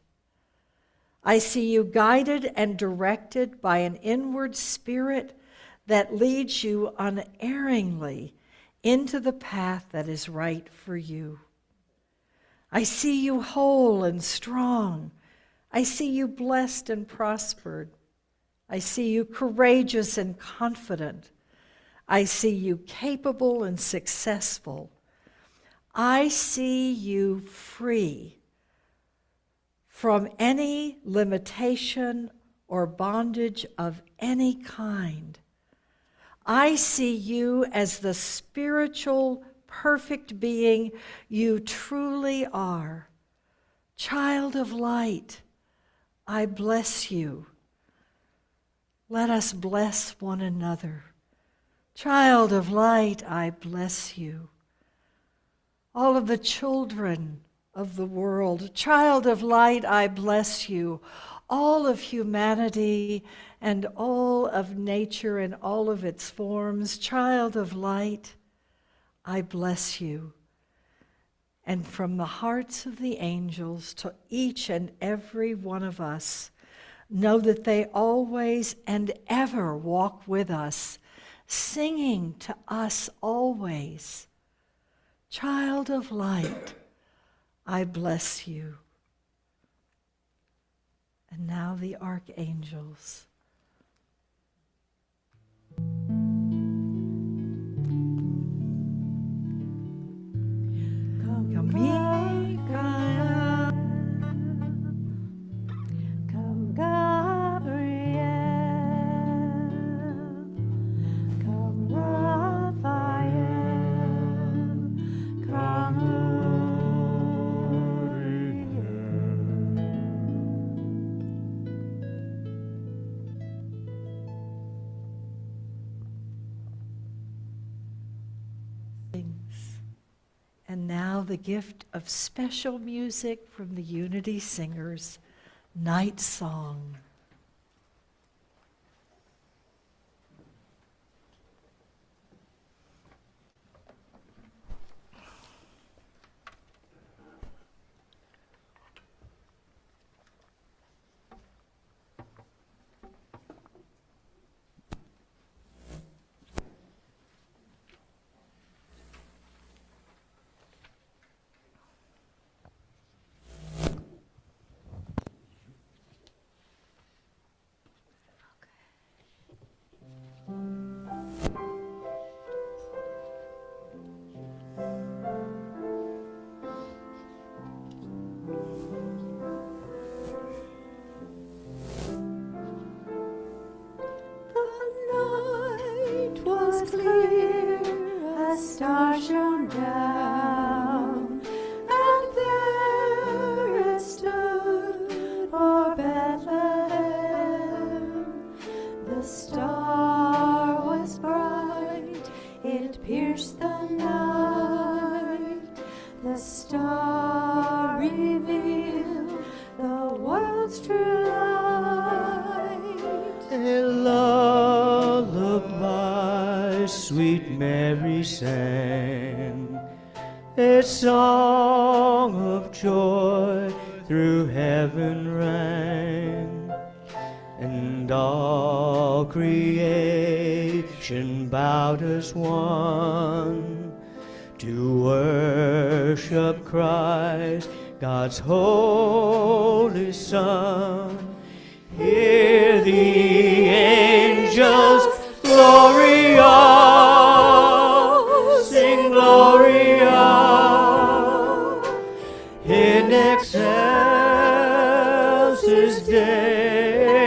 I see you guided and directed by an inward spirit that leads you unerringly into the path that is right for you. I see you whole and strong. I see you blessed and prospered. I see you courageous and confident. I see you capable and successful. I see you free from any limitation or bondage of any kind. I see you as the spiritual, perfect being you truly are. Child of light, I bless you. Let us bless one another. Child of light, I bless you. All of the children of the world, child of light, I bless you. All of humanity and all of nature and all of its forms, child of light, I bless you. And from the hearts of the angels to each and every one of us, know that they always and ever walk with us, singing to us always, child of light, I bless you. And now the archangels. Come, Michael. Come, Gabriel. Come, Raphael. Come, And now the gift of special music from the Unity Singers, Night Song. was clear, a star shone down, and there it stood for Bethlehem. The star was bright, it pierced the night. The star revealed the world's true light. A lullaby sweet Mary sang, a song of joy through heaven rang, and all creation bowed as one to worship Christ, God's holy Son. Hear the angels Gloria, sing Gloria, in excelsis Deo,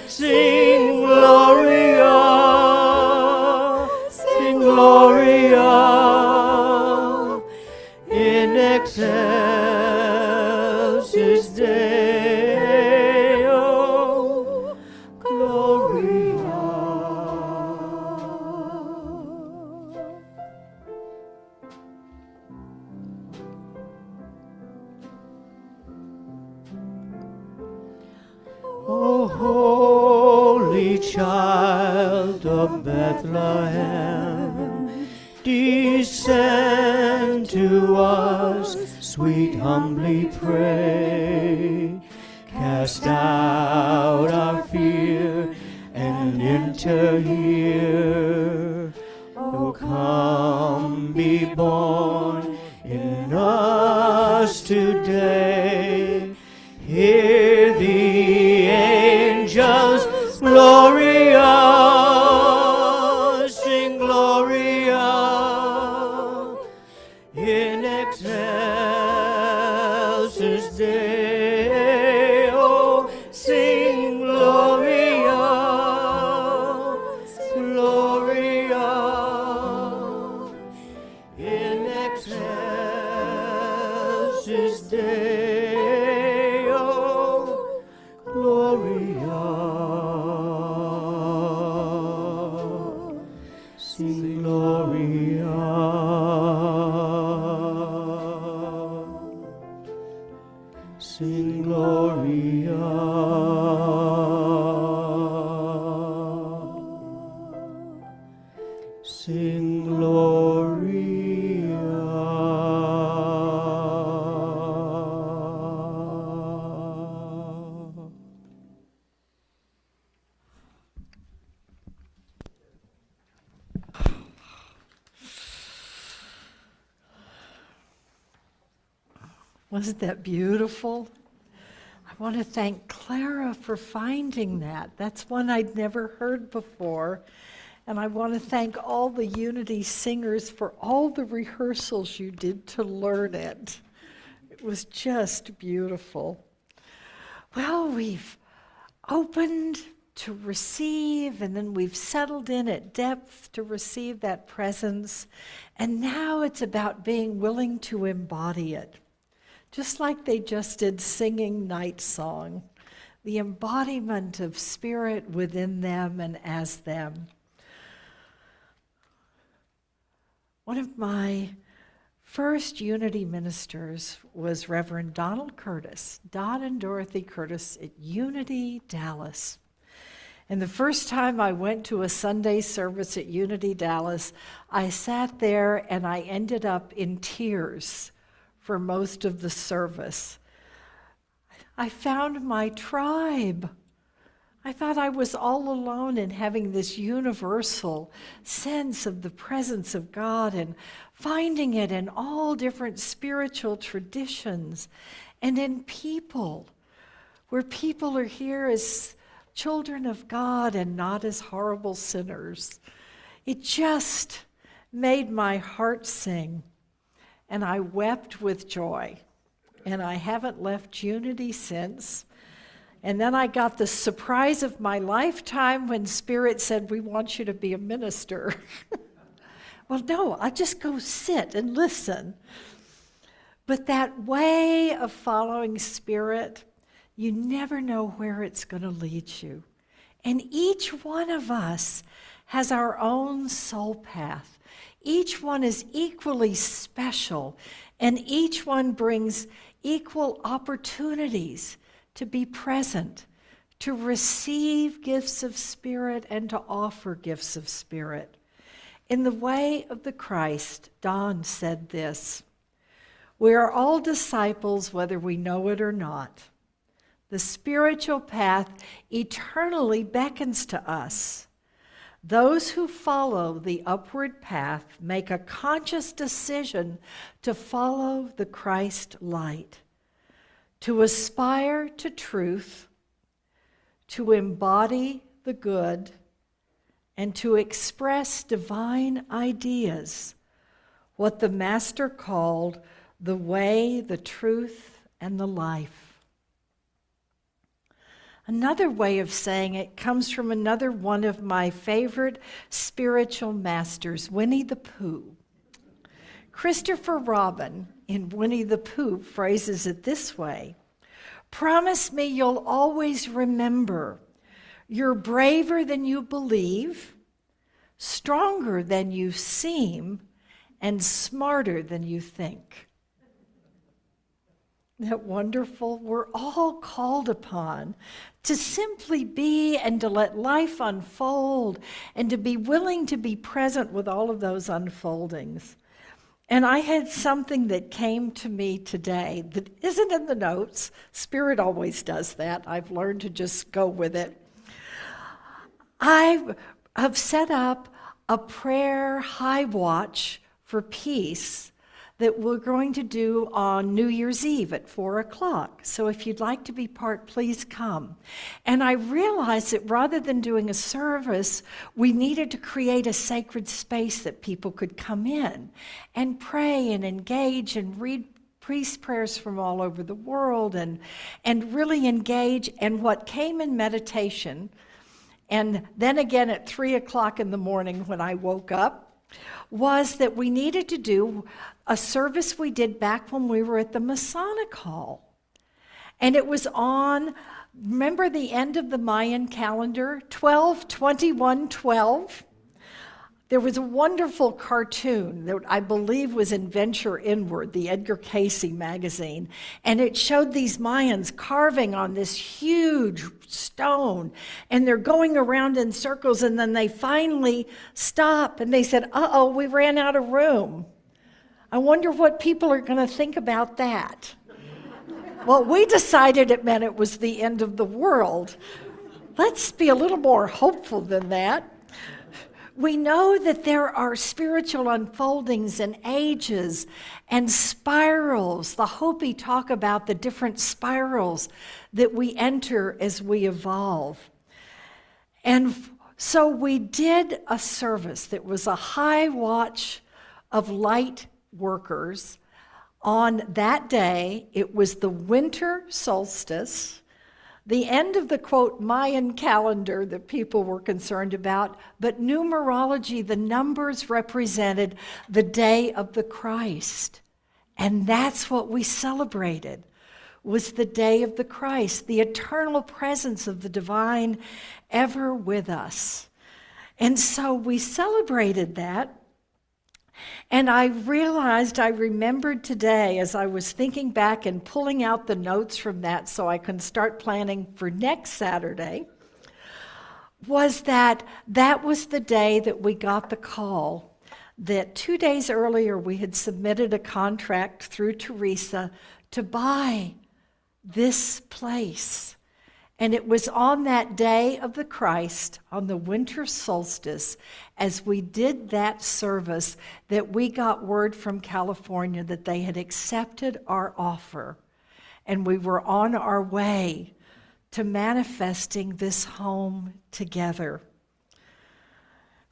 sing Gloria, sing Gloria, in excelsis Deo. O holy child of Bethlehem, descend to to us, sweet humbly pray. Cast out our fear and enter here. Oh, come be born in us today. Hear the angels Gloria, sing Gloria in excelsis Deo, sing Gloria, Gloria in excelsis Deo, Gloria, sing Gloria. Sing Gloria, sing Gloria. Wasn't that beautiful? I want to thank Clara for finding that. That's one I'd never heard before. And I want to thank all the Unity singers for all the rehearsals you did to learn it. It was just beautiful. Well, we've opened to receive, and then we've settled in at depth to receive that presence. And now it's about being willing to embody it. Just like they just did singing Night Song, the embodiment of spirit within them and as them. One of my first Unity ministers was Reverend Donald Curtis, Don and Dorothy Curtis at Unity Dallas. And the first time I went to a Sunday service at Unity Dallas, I sat there and I ended up in tears for most of the service. I found my tribe. I thought I was all alone in having this universal sense of the presence of God and finding it in all different spiritual traditions and in people, where people are here as children of God and not as horrible sinners. It just made my heart sing. And I wept with joy. And I haven't left Unity since. And then I got the surprise of my lifetime when Spirit said, "We want you to be a minister." Well, no, I'll just go sit and listen. But that way of following Spirit, you never know where it's going to lead you. And each one of us has our own soul path. Each one is equally special, and each one brings equal opportunities to be present, to receive gifts of Spirit, and to offer gifts of Spirit. In the way of the Christ, Don said this: "We are all disciples whether we know it or not. The spiritual path eternally beckons to us. Those who follow the upward path make a conscious decision to follow the Christ light, to aspire to truth, to embody the good, and to express divine ideas, what the Master called the way, the truth, and the life." Another way of saying it comes from another one of my favorite spiritual masters, Winnie the Pooh. Christopher Robin in Winnie the Pooh phrases it this way: "Promise me you'll always remember you're braver than you believe, stronger than you seem, and smarter than you think." Isn't that wonderful? We're all called upon to simply be and to let life unfold and to be willing to be present with all of those unfoldings. And I had something that came to me today that isn't in the notes. Spirit always does that. I've learned to just go with it. I have set up a prayer high watch for peace that we're going to do on New Year's Eve at 4 o'clock. So if you'd like to be part, please come. And I realized that rather than doing a service, we needed to create a sacred space that people could come in and pray and engage and read priest prayers from all over the world and really engage. And what came in meditation, and then again at 3 o'clock in the morning when I woke up, was that we needed to do a service we did back when we were at the Masonic Hall. And it was on, remember the end of the Mayan calendar, 12/21/12? There was a wonderful cartoon that I believe was in Venture Inward, the Edgar Cayce magazine, and it showed these Mayans carving on this huge stone, and they're going around in circles, and then they finally stop, and they said, uh-oh, we ran out of room. I wonder what people are going to think about that. Well, we decided it meant it was the end of the world. Let's be a little more hopeful than that. We know that there are spiritual unfoldings and ages and spirals. The Hopi talk about the different spirals that we enter as we evolve. And so we did a service that was a high watch of light workers. On that day, it was the winter solstice, the end of the, quote, Mayan calendar that people were concerned about, but numerology, the numbers represented the day of the Christ. And that's what we celebrated, was the day of the Christ, the eternal presence of the divine ever with us. And so we celebrated that. And I remembered today as I was thinking back and pulling out the notes from that so I can start planning for next Saturday, was that was the day that we got the call that 2 days earlier we had submitted a contract through Teresa to buy this place. And it was on that day of the Christ, on the winter solstice, as we did that service, that we got word from California that they had accepted our offer. And we were on our way to manifesting this home together.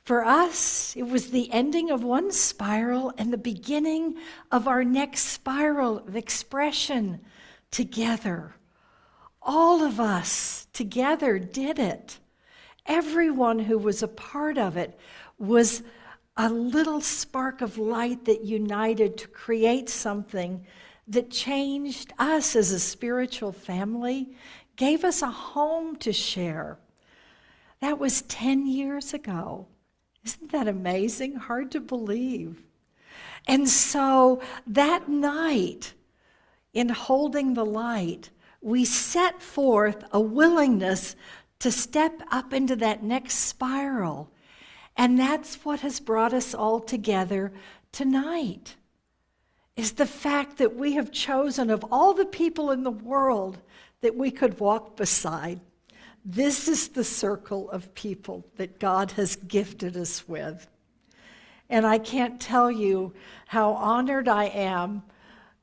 For us, it was the ending of one spiral and the beginning of our next spiral of expression together. All of us together did it. Everyone who was a part of it was a little spark of light that united to create something that changed us as a spiritual family, gave us a home to share. That was 10 years ago. Isn't that amazing? Hard to believe. And so that night, in holding the light, we set forth a willingness to step up into that next spiral. And that's what has brought us all together tonight, is the fact that we have chosen, of all the people in the world that we could walk beside, this is the circle of people that God has gifted us with. And I can't tell you how honored I am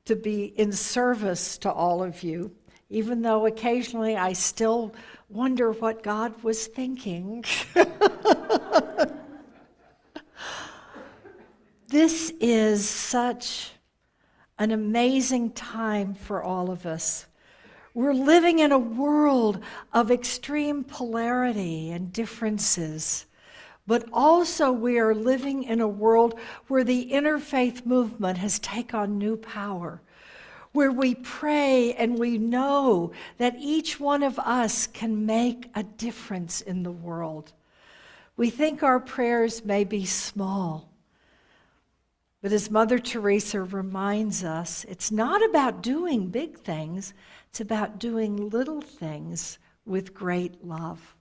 to be in service to all of you, even though occasionally I still wonder what God was thinking. This is such an amazing time for all of us. We're living in a world of extreme polarity and differences, but also we are living in a world where the interfaith movement has taken on new power, where we pray and we know that each one of us can make a difference in the world. We think our prayers may be small, but as Mother Teresa reminds us, it's not about doing big things, it's about doing little things with great love.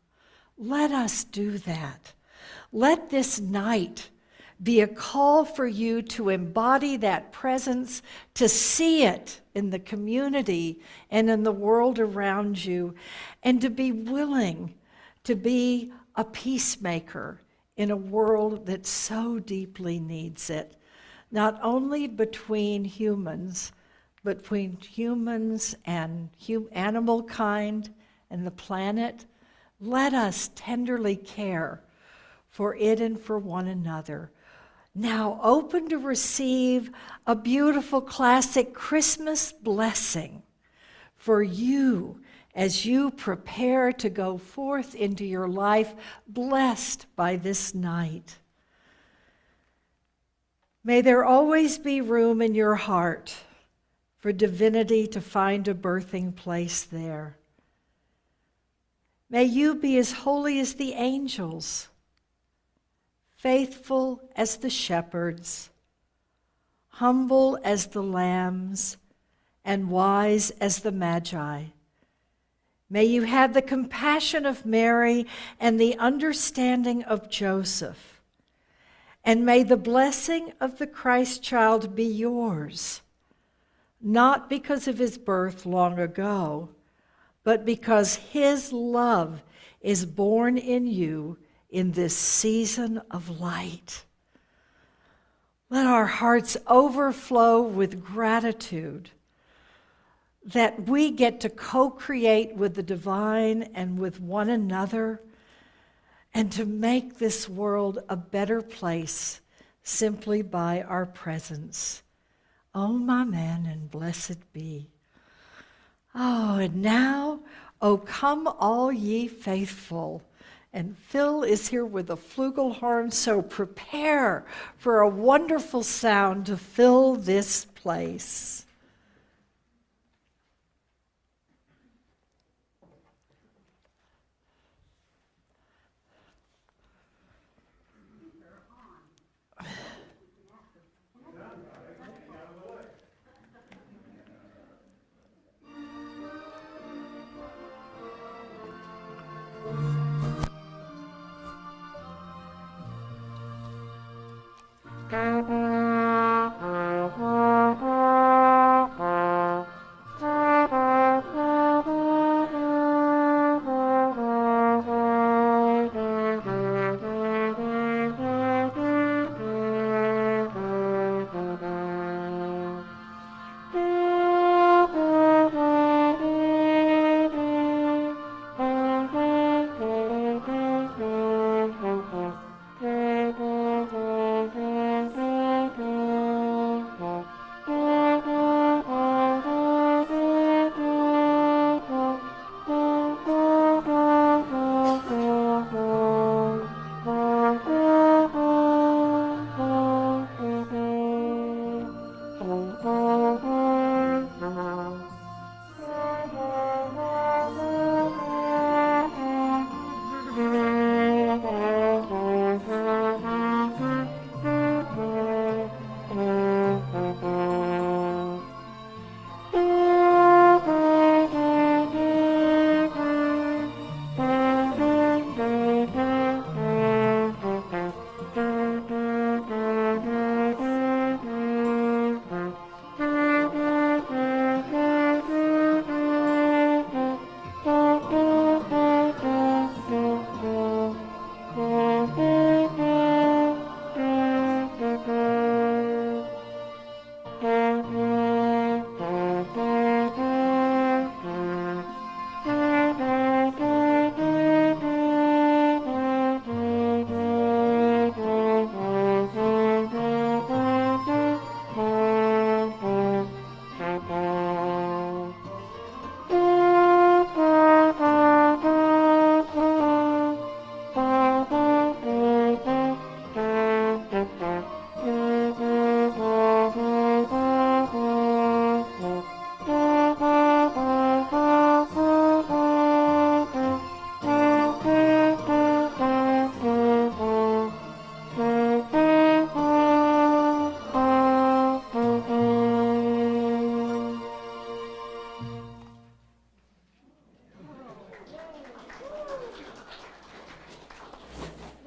Let us do that. Let this night be a call for you to embody that presence, to see it in the community and in the world around you, and to be willing to be a peacemaker in a world that so deeply needs it, not only between humans, but between humans and animal kind and the planet. Let us tenderly care for it and for one another. Now open to receive a beautiful classic Christmas blessing for you as you prepare to go forth into your life blessed by this night. May there always be room in your heart for divinity to find a birthing place there. May you be as holy as the angels, faithful as the shepherds, humble as the lambs, and wise as the magi. May you have the compassion of Mary and the understanding of Joseph. And may the blessing of the Christ child be yours, not because of his birth long ago, but because his love is born in you in this season of light. Let our hearts overflow with gratitude that we get to co-create with the divine and with one another, and to make this world a better place simply by our presence. Oh, my man, and blessed be. Oh, and now, oh, come all ye faithful. And Phil is here with a flugelhorn, so prepare for a wonderful sound to fill this place.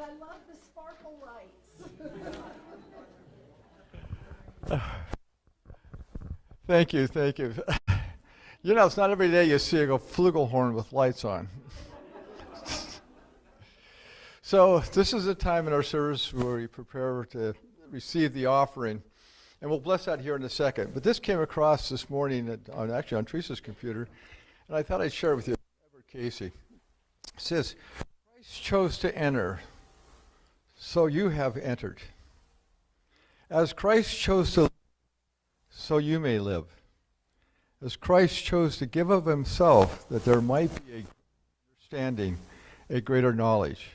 I love the sparkle lights. Thank you, thank you. You know, it's not every day you see a flugelhorn with lights on. So this is a time in our service where we prepare to receive the offering. And we'll bless that here in a second. But this came across this morning actually on Teresa's computer, and I thought I'd share it with you. Edward Casey. It says, Christ chose to enter, so you have entered. As Christ chose to live, so you may live. As Christ chose to give of himself, that there might be a greater understanding, a greater knowledge.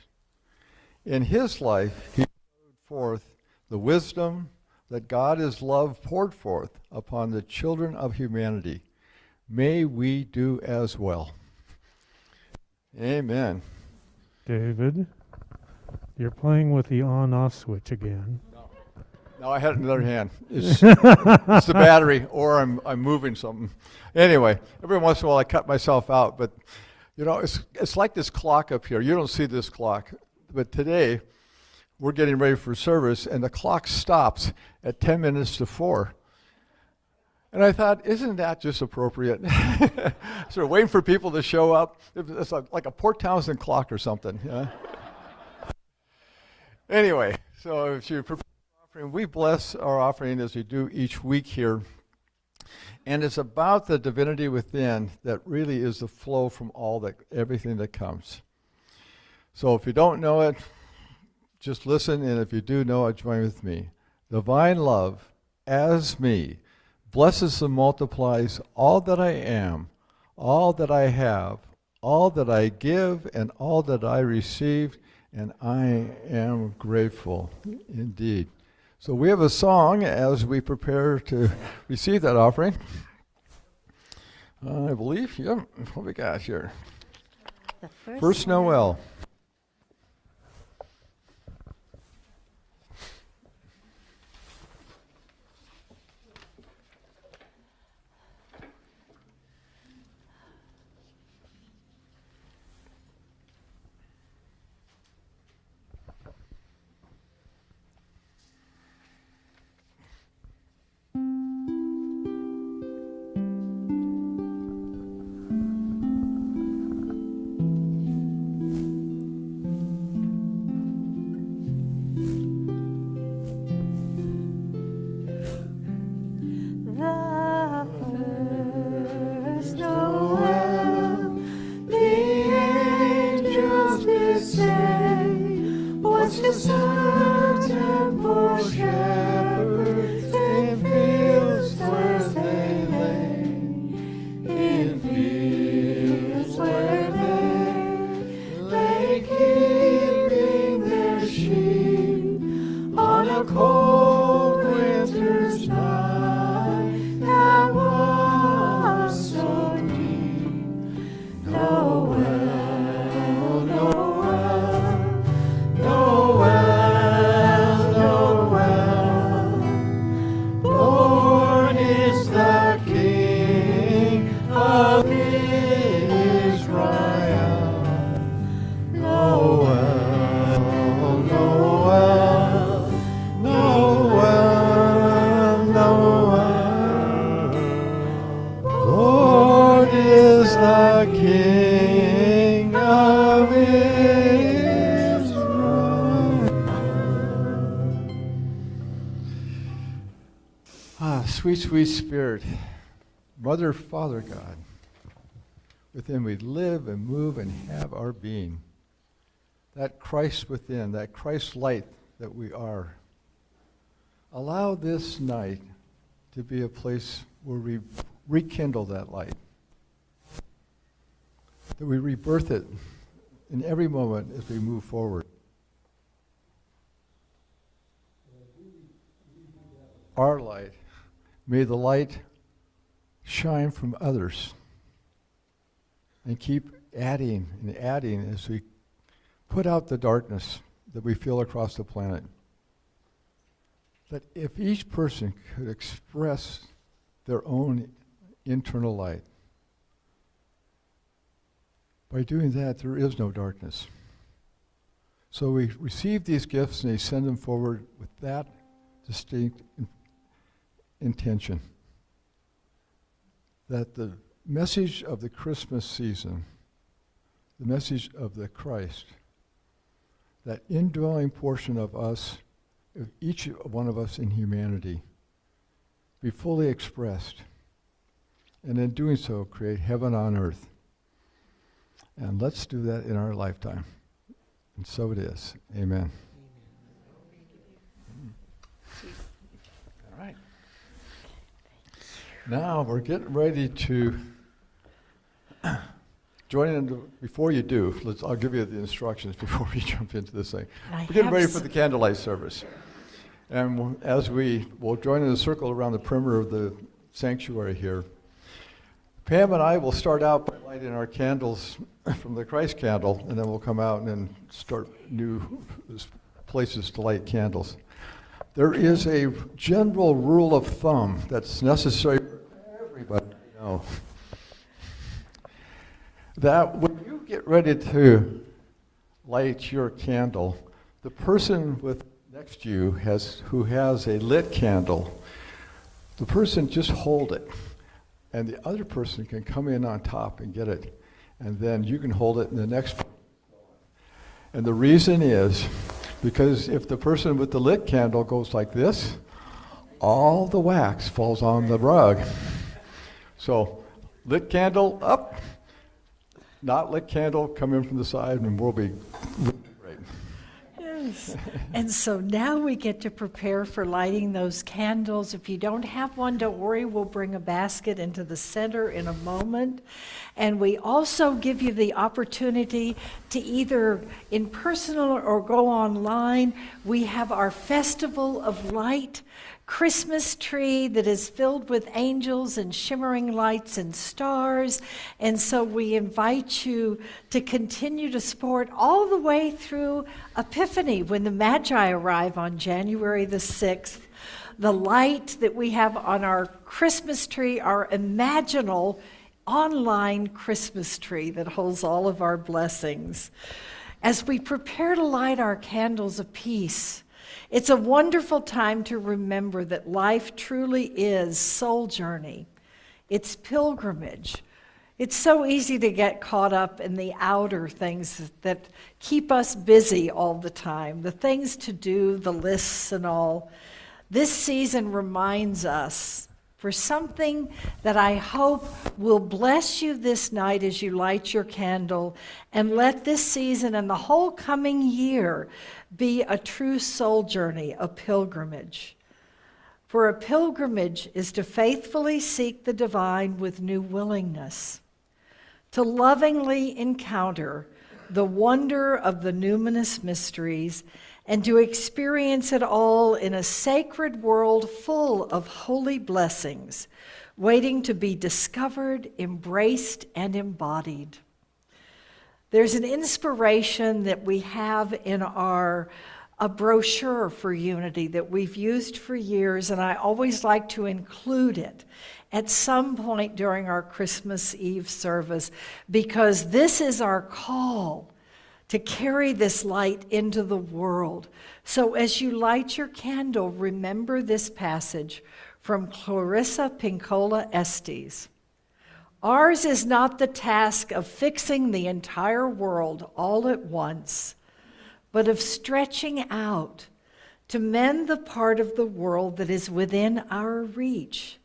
In his life, he showed forth the wisdom that God is love poured forth upon the children of humanity. May we do as well. Amen. David, you're playing with the on-off switch again. No, I had it in the other hand. It's the battery, or I'm moving something. Anyway, every once in a while I cut myself out, but you know, it's like this clock up here. You don't see this clock, but today we're getting ready for service, and the clock stops at 10 minutes to 4. And I thought, isn't that just appropriate? Sort of waiting for people to show up. It's like a Port Townsend clock or something. Yeah? Anyway, so if you prepare offering, we bless our offering as we do each week here. And it's about the divinity within that really is the flow from everything that comes. So if you don't know it, just listen, and if you do know it, join with me. Divine love, as me, blesses and multiplies all that I am, all that I have, all that I give, and all that I received, and I am grateful indeed. So we have a song as we prepare to receive that offering. I believe, yep, what we got here? The First Noel. Sweet Spirit, Mother, Father God, within we live and move and have our being. That Christ within, that Christ light that we are. Allow this night to be a place where we rekindle that light. That we rebirth it in every moment as we move forward. Our light. May the light shine from others and keep adding and adding as we put out the darkness that we feel across the planet. That if each person could express their own internal light, by doing that, there is no darkness. So we receive these gifts and they send them forward with that distinct intention. That the message of the Christmas season, the message of the Christ, that indwelling portion of us, of each one of us in humanity, be fully expressed, and in doing so, create heaven on earth. And let's do that in our lifetime. And so it is. Amen. All right. Now we're getting ready to join in. Before you do, I'll give you the instructions before we jump into this thing. We're getting ready for the candlelight service. And as we'll join in a circle around the perimeter of the sanctuary here, Pam and I will start out by lighting our candles from the Christ candle, and then we'll come out and then start new places to light candles. There is a general rule of thumb that's necessary for everybody to know. That when you get ready to light your candle, the person next to you who has a lit candle, the person just hold it. And the other person can come in on top and get it. And then you can hold it in the next one. And the reason is because if the person with the lit candle goes like this, all the wax falls on the rug. So lit candle up, not lit candle come in from the side, and we'll be great. Yes. And so now we get to prepare for lighting those candles. If you don't have one, don't worry. We'll bring a basket into the center in a moment. And we also give you the opportunity to either in person or go online. We have our Festival of Light Christmas tree that is filled with angels and shimmering lights and stars. And so we invite you to continue to support all the way through Epiphany when the Magi arrive on January the 6th. The light that we have on our Christmas tree, our imaginal online Christmas tree that holds all of our blessings. As we prepare to light our candles of peace, it's a wonderful time to remember that life truly is soul journey. It's pilgrimage. It's so easy to get caught up in the outer things that keep us busy all the time, the things to do, the lists and all. This season reminds us for something that I hope will bless you this night as you light your candle, and let this season and the whole coming year be a true soul journey, a pilgrimage. For a pilgrimage is to faithfully seek the divine with new willingness, to lovingly encounter the wonder of the numinous mysteries, and to experience it all in a sacred world full of holy blessings, waiting to be discovered, embraced, and embodied. There's an inspiration that we have in a brochure for unity that we've used for years, and I always like to include it at some point during our Christmas Eve service, because this is our call to carry this light into the world. So as you light your candle, remember this passage from Clarissa Pinkola Estes. Ours is not the task of fixing the entire world all at once, but of stretching out to mend the part of the world that is within our reach.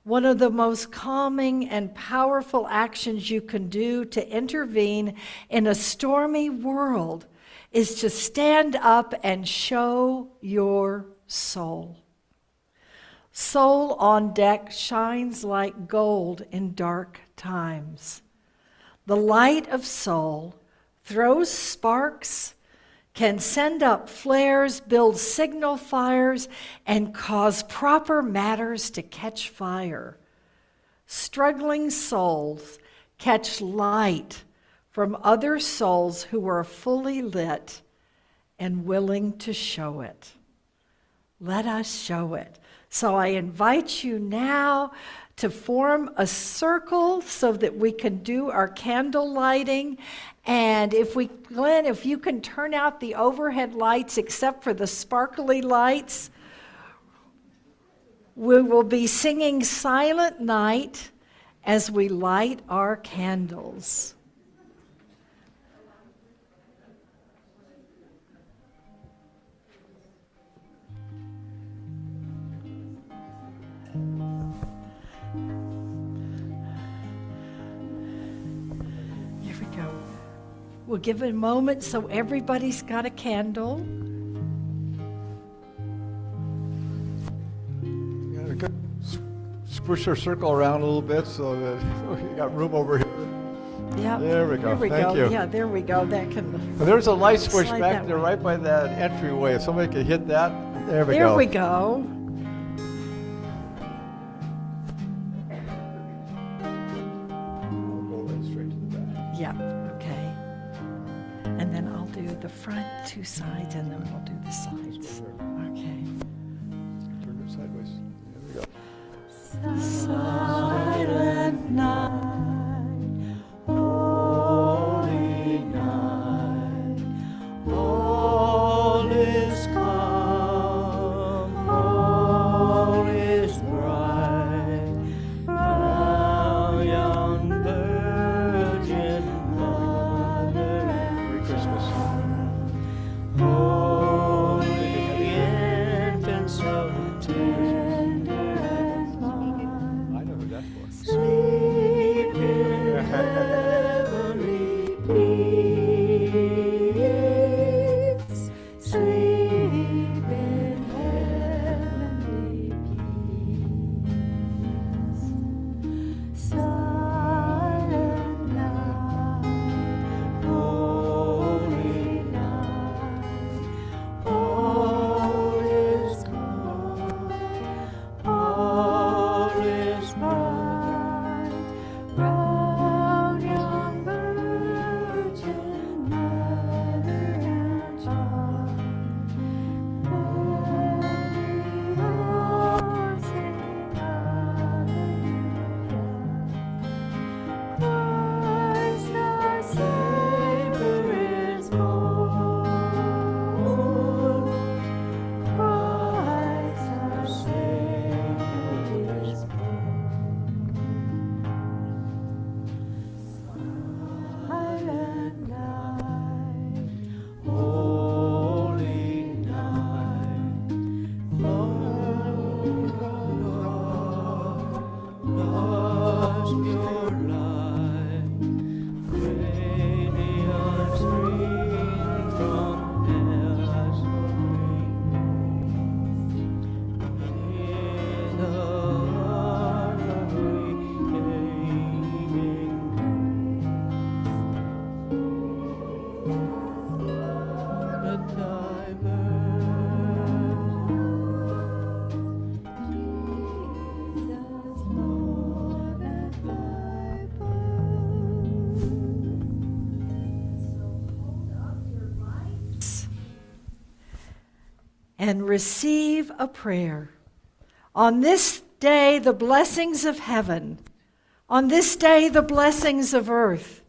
One of the most calming and powerful actions you can do to intervene in a stormy world is to stand up and show your soul. Soul on deck shines like gold in dark times. The light of soul throws sparks, can send up flares, build signal fires, and cause proper matters to catch fire. Struggling souls catch light from other souls who are fully lit and willing to show it. Let us show it. So I invite you now to form a circle so that we can do our candle lighting. And Glenn, if you can turn out the overhead lights except for the sparkly lights, we will be singing Silent Night as we light our candles. Here we go. We'll give it a moment so everybody's got a candle. Yeah, good. Squish our circle around a little bit so that we got room over here. Yeah. There we go. There we Thank go. you. Yeah, there we go. That can. And there's a light switch Slide back that there way. right by that entryway. If somebody could hit that, there we There go. we go. We'll go right straight to the back. Yeah, okay. And then I'll do the front two sides and then we'll do the sides. Okay. Turn it sideways. There we go. Silent night, holy night, all is calm, all is bright. Thou young virgin mother, Merry Christmas. holy infant, so tender and mild. I know who that's for. Sleep in heavenly peace. Sleep in heavenly peace. Silent night, holy night, all is calm, all is bright. Round young virgin mother and child, many are singing hallelujah. Christ our Savior is born. Christ our Savior is born. Silent night, holy night, Lord, lost your light, radiant stream from heaven's in the heart of redeeming grace. At thy birth, Jesus, Lord, at thy birth. And receive a prayer. On this day, the blessings of heaven. On this day, the blessings of earth.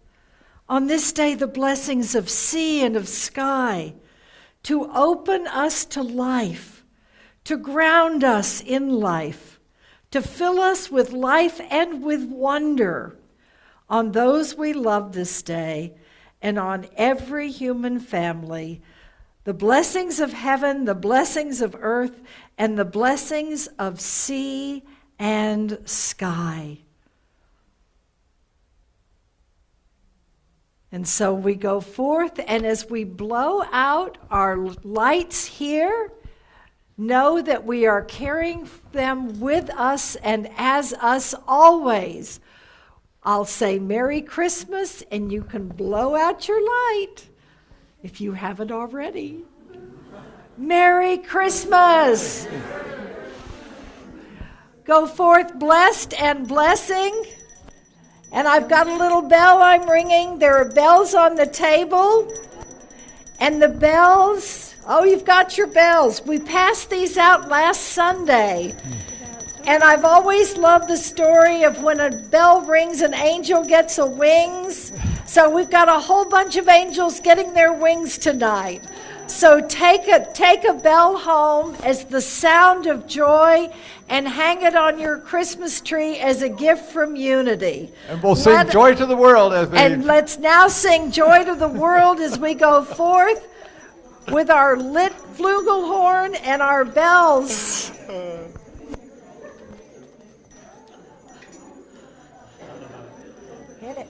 On this day, the blessings of sea and of sky, to open us to life, to ground us in life, to fill us with life and with wonder on those we love this day and on every human family, the blessings of heaven, the blessings of earth, and the blessings of sea and sky. And so we go forth, and as we blow out our lights here, know that we are carrying them with us and as us always. I'll say Merry Christmas, and you can blow out your light if you haven't already. Merry Christmas! Go forth blessed and blessing. And I've got a little bell I'm ringing. There are bells on the table. And the bells, oh, you've got your bells. We passed these out last Sunday. And I've always loved the story of when a bell rings, an angel gets a wings. So we've got a whole bunch of angels getting their wings tonight. So take a bell home as the sound of joy and hang it on your Christmas tree as a gift from Unity. And we'll sing Joy to the World as we... And let's now sing Joy to the World as we go forth with our lit flugelhorn and our bells. Hit it.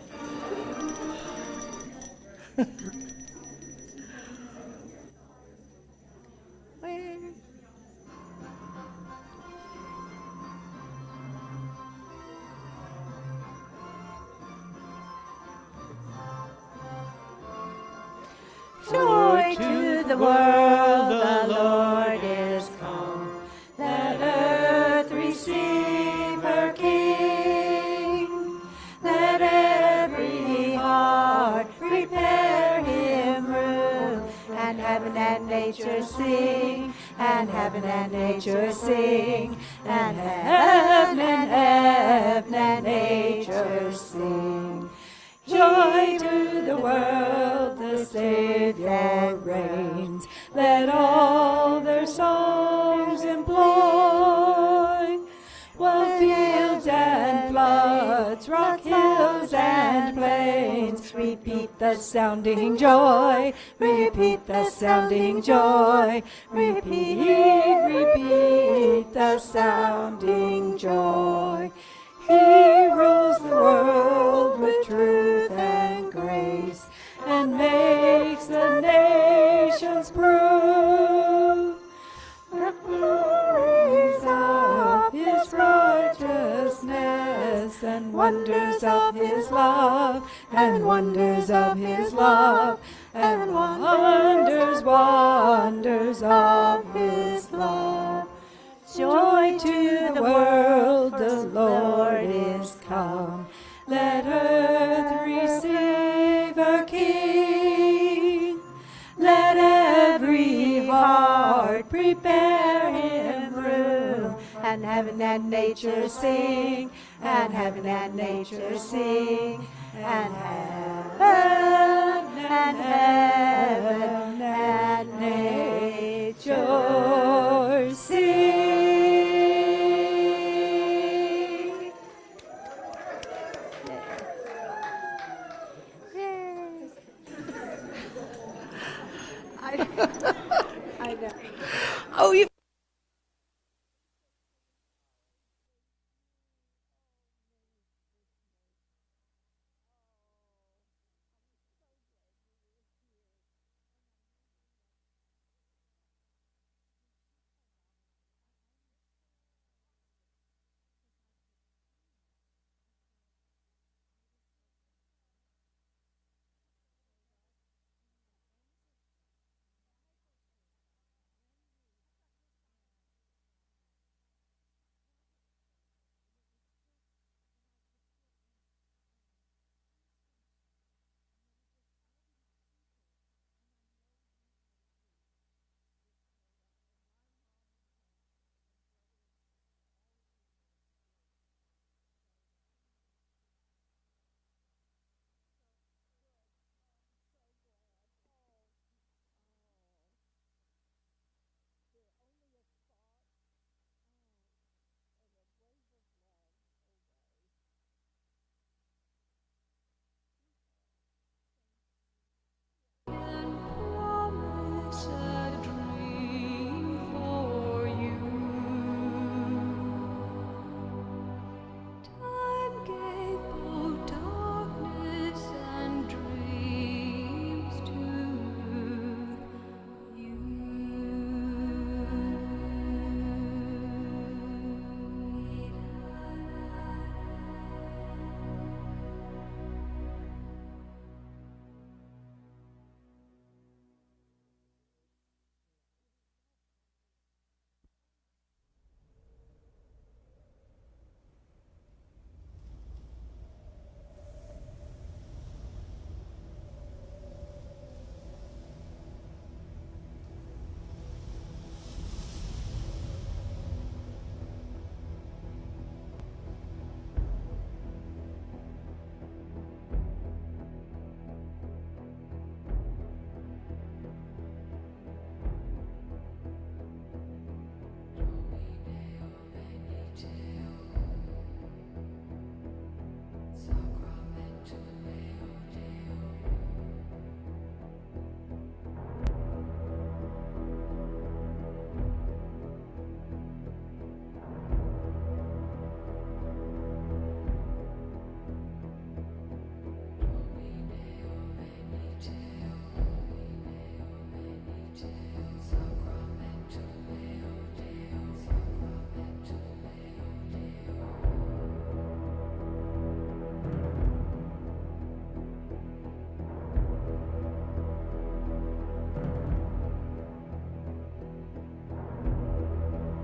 Joy to the world, the Lord is come. Let earth receive her King. Let every heart prepare him room. And heaven and nature sing, and heaven and nature sing, and heaven and nature sing. Joy to the world, the Savior reigns. Let all their songs employ. While fields and floods, rock hills and plains, repeat the sounding joy, repeat the sounding joy, repeat the sounding joy. He rules the world with truth and grace, and makes the nations prove the glories of his righteousness, and wonders of his love, and wonders of his love, and wonders of his love. Joy to the world, the Lord is come. Let earth receive her King. Let every heart prepare him room. And heaven and nature sing, and heaven and nature sing, and heaven and nature sing. I know. Oh, you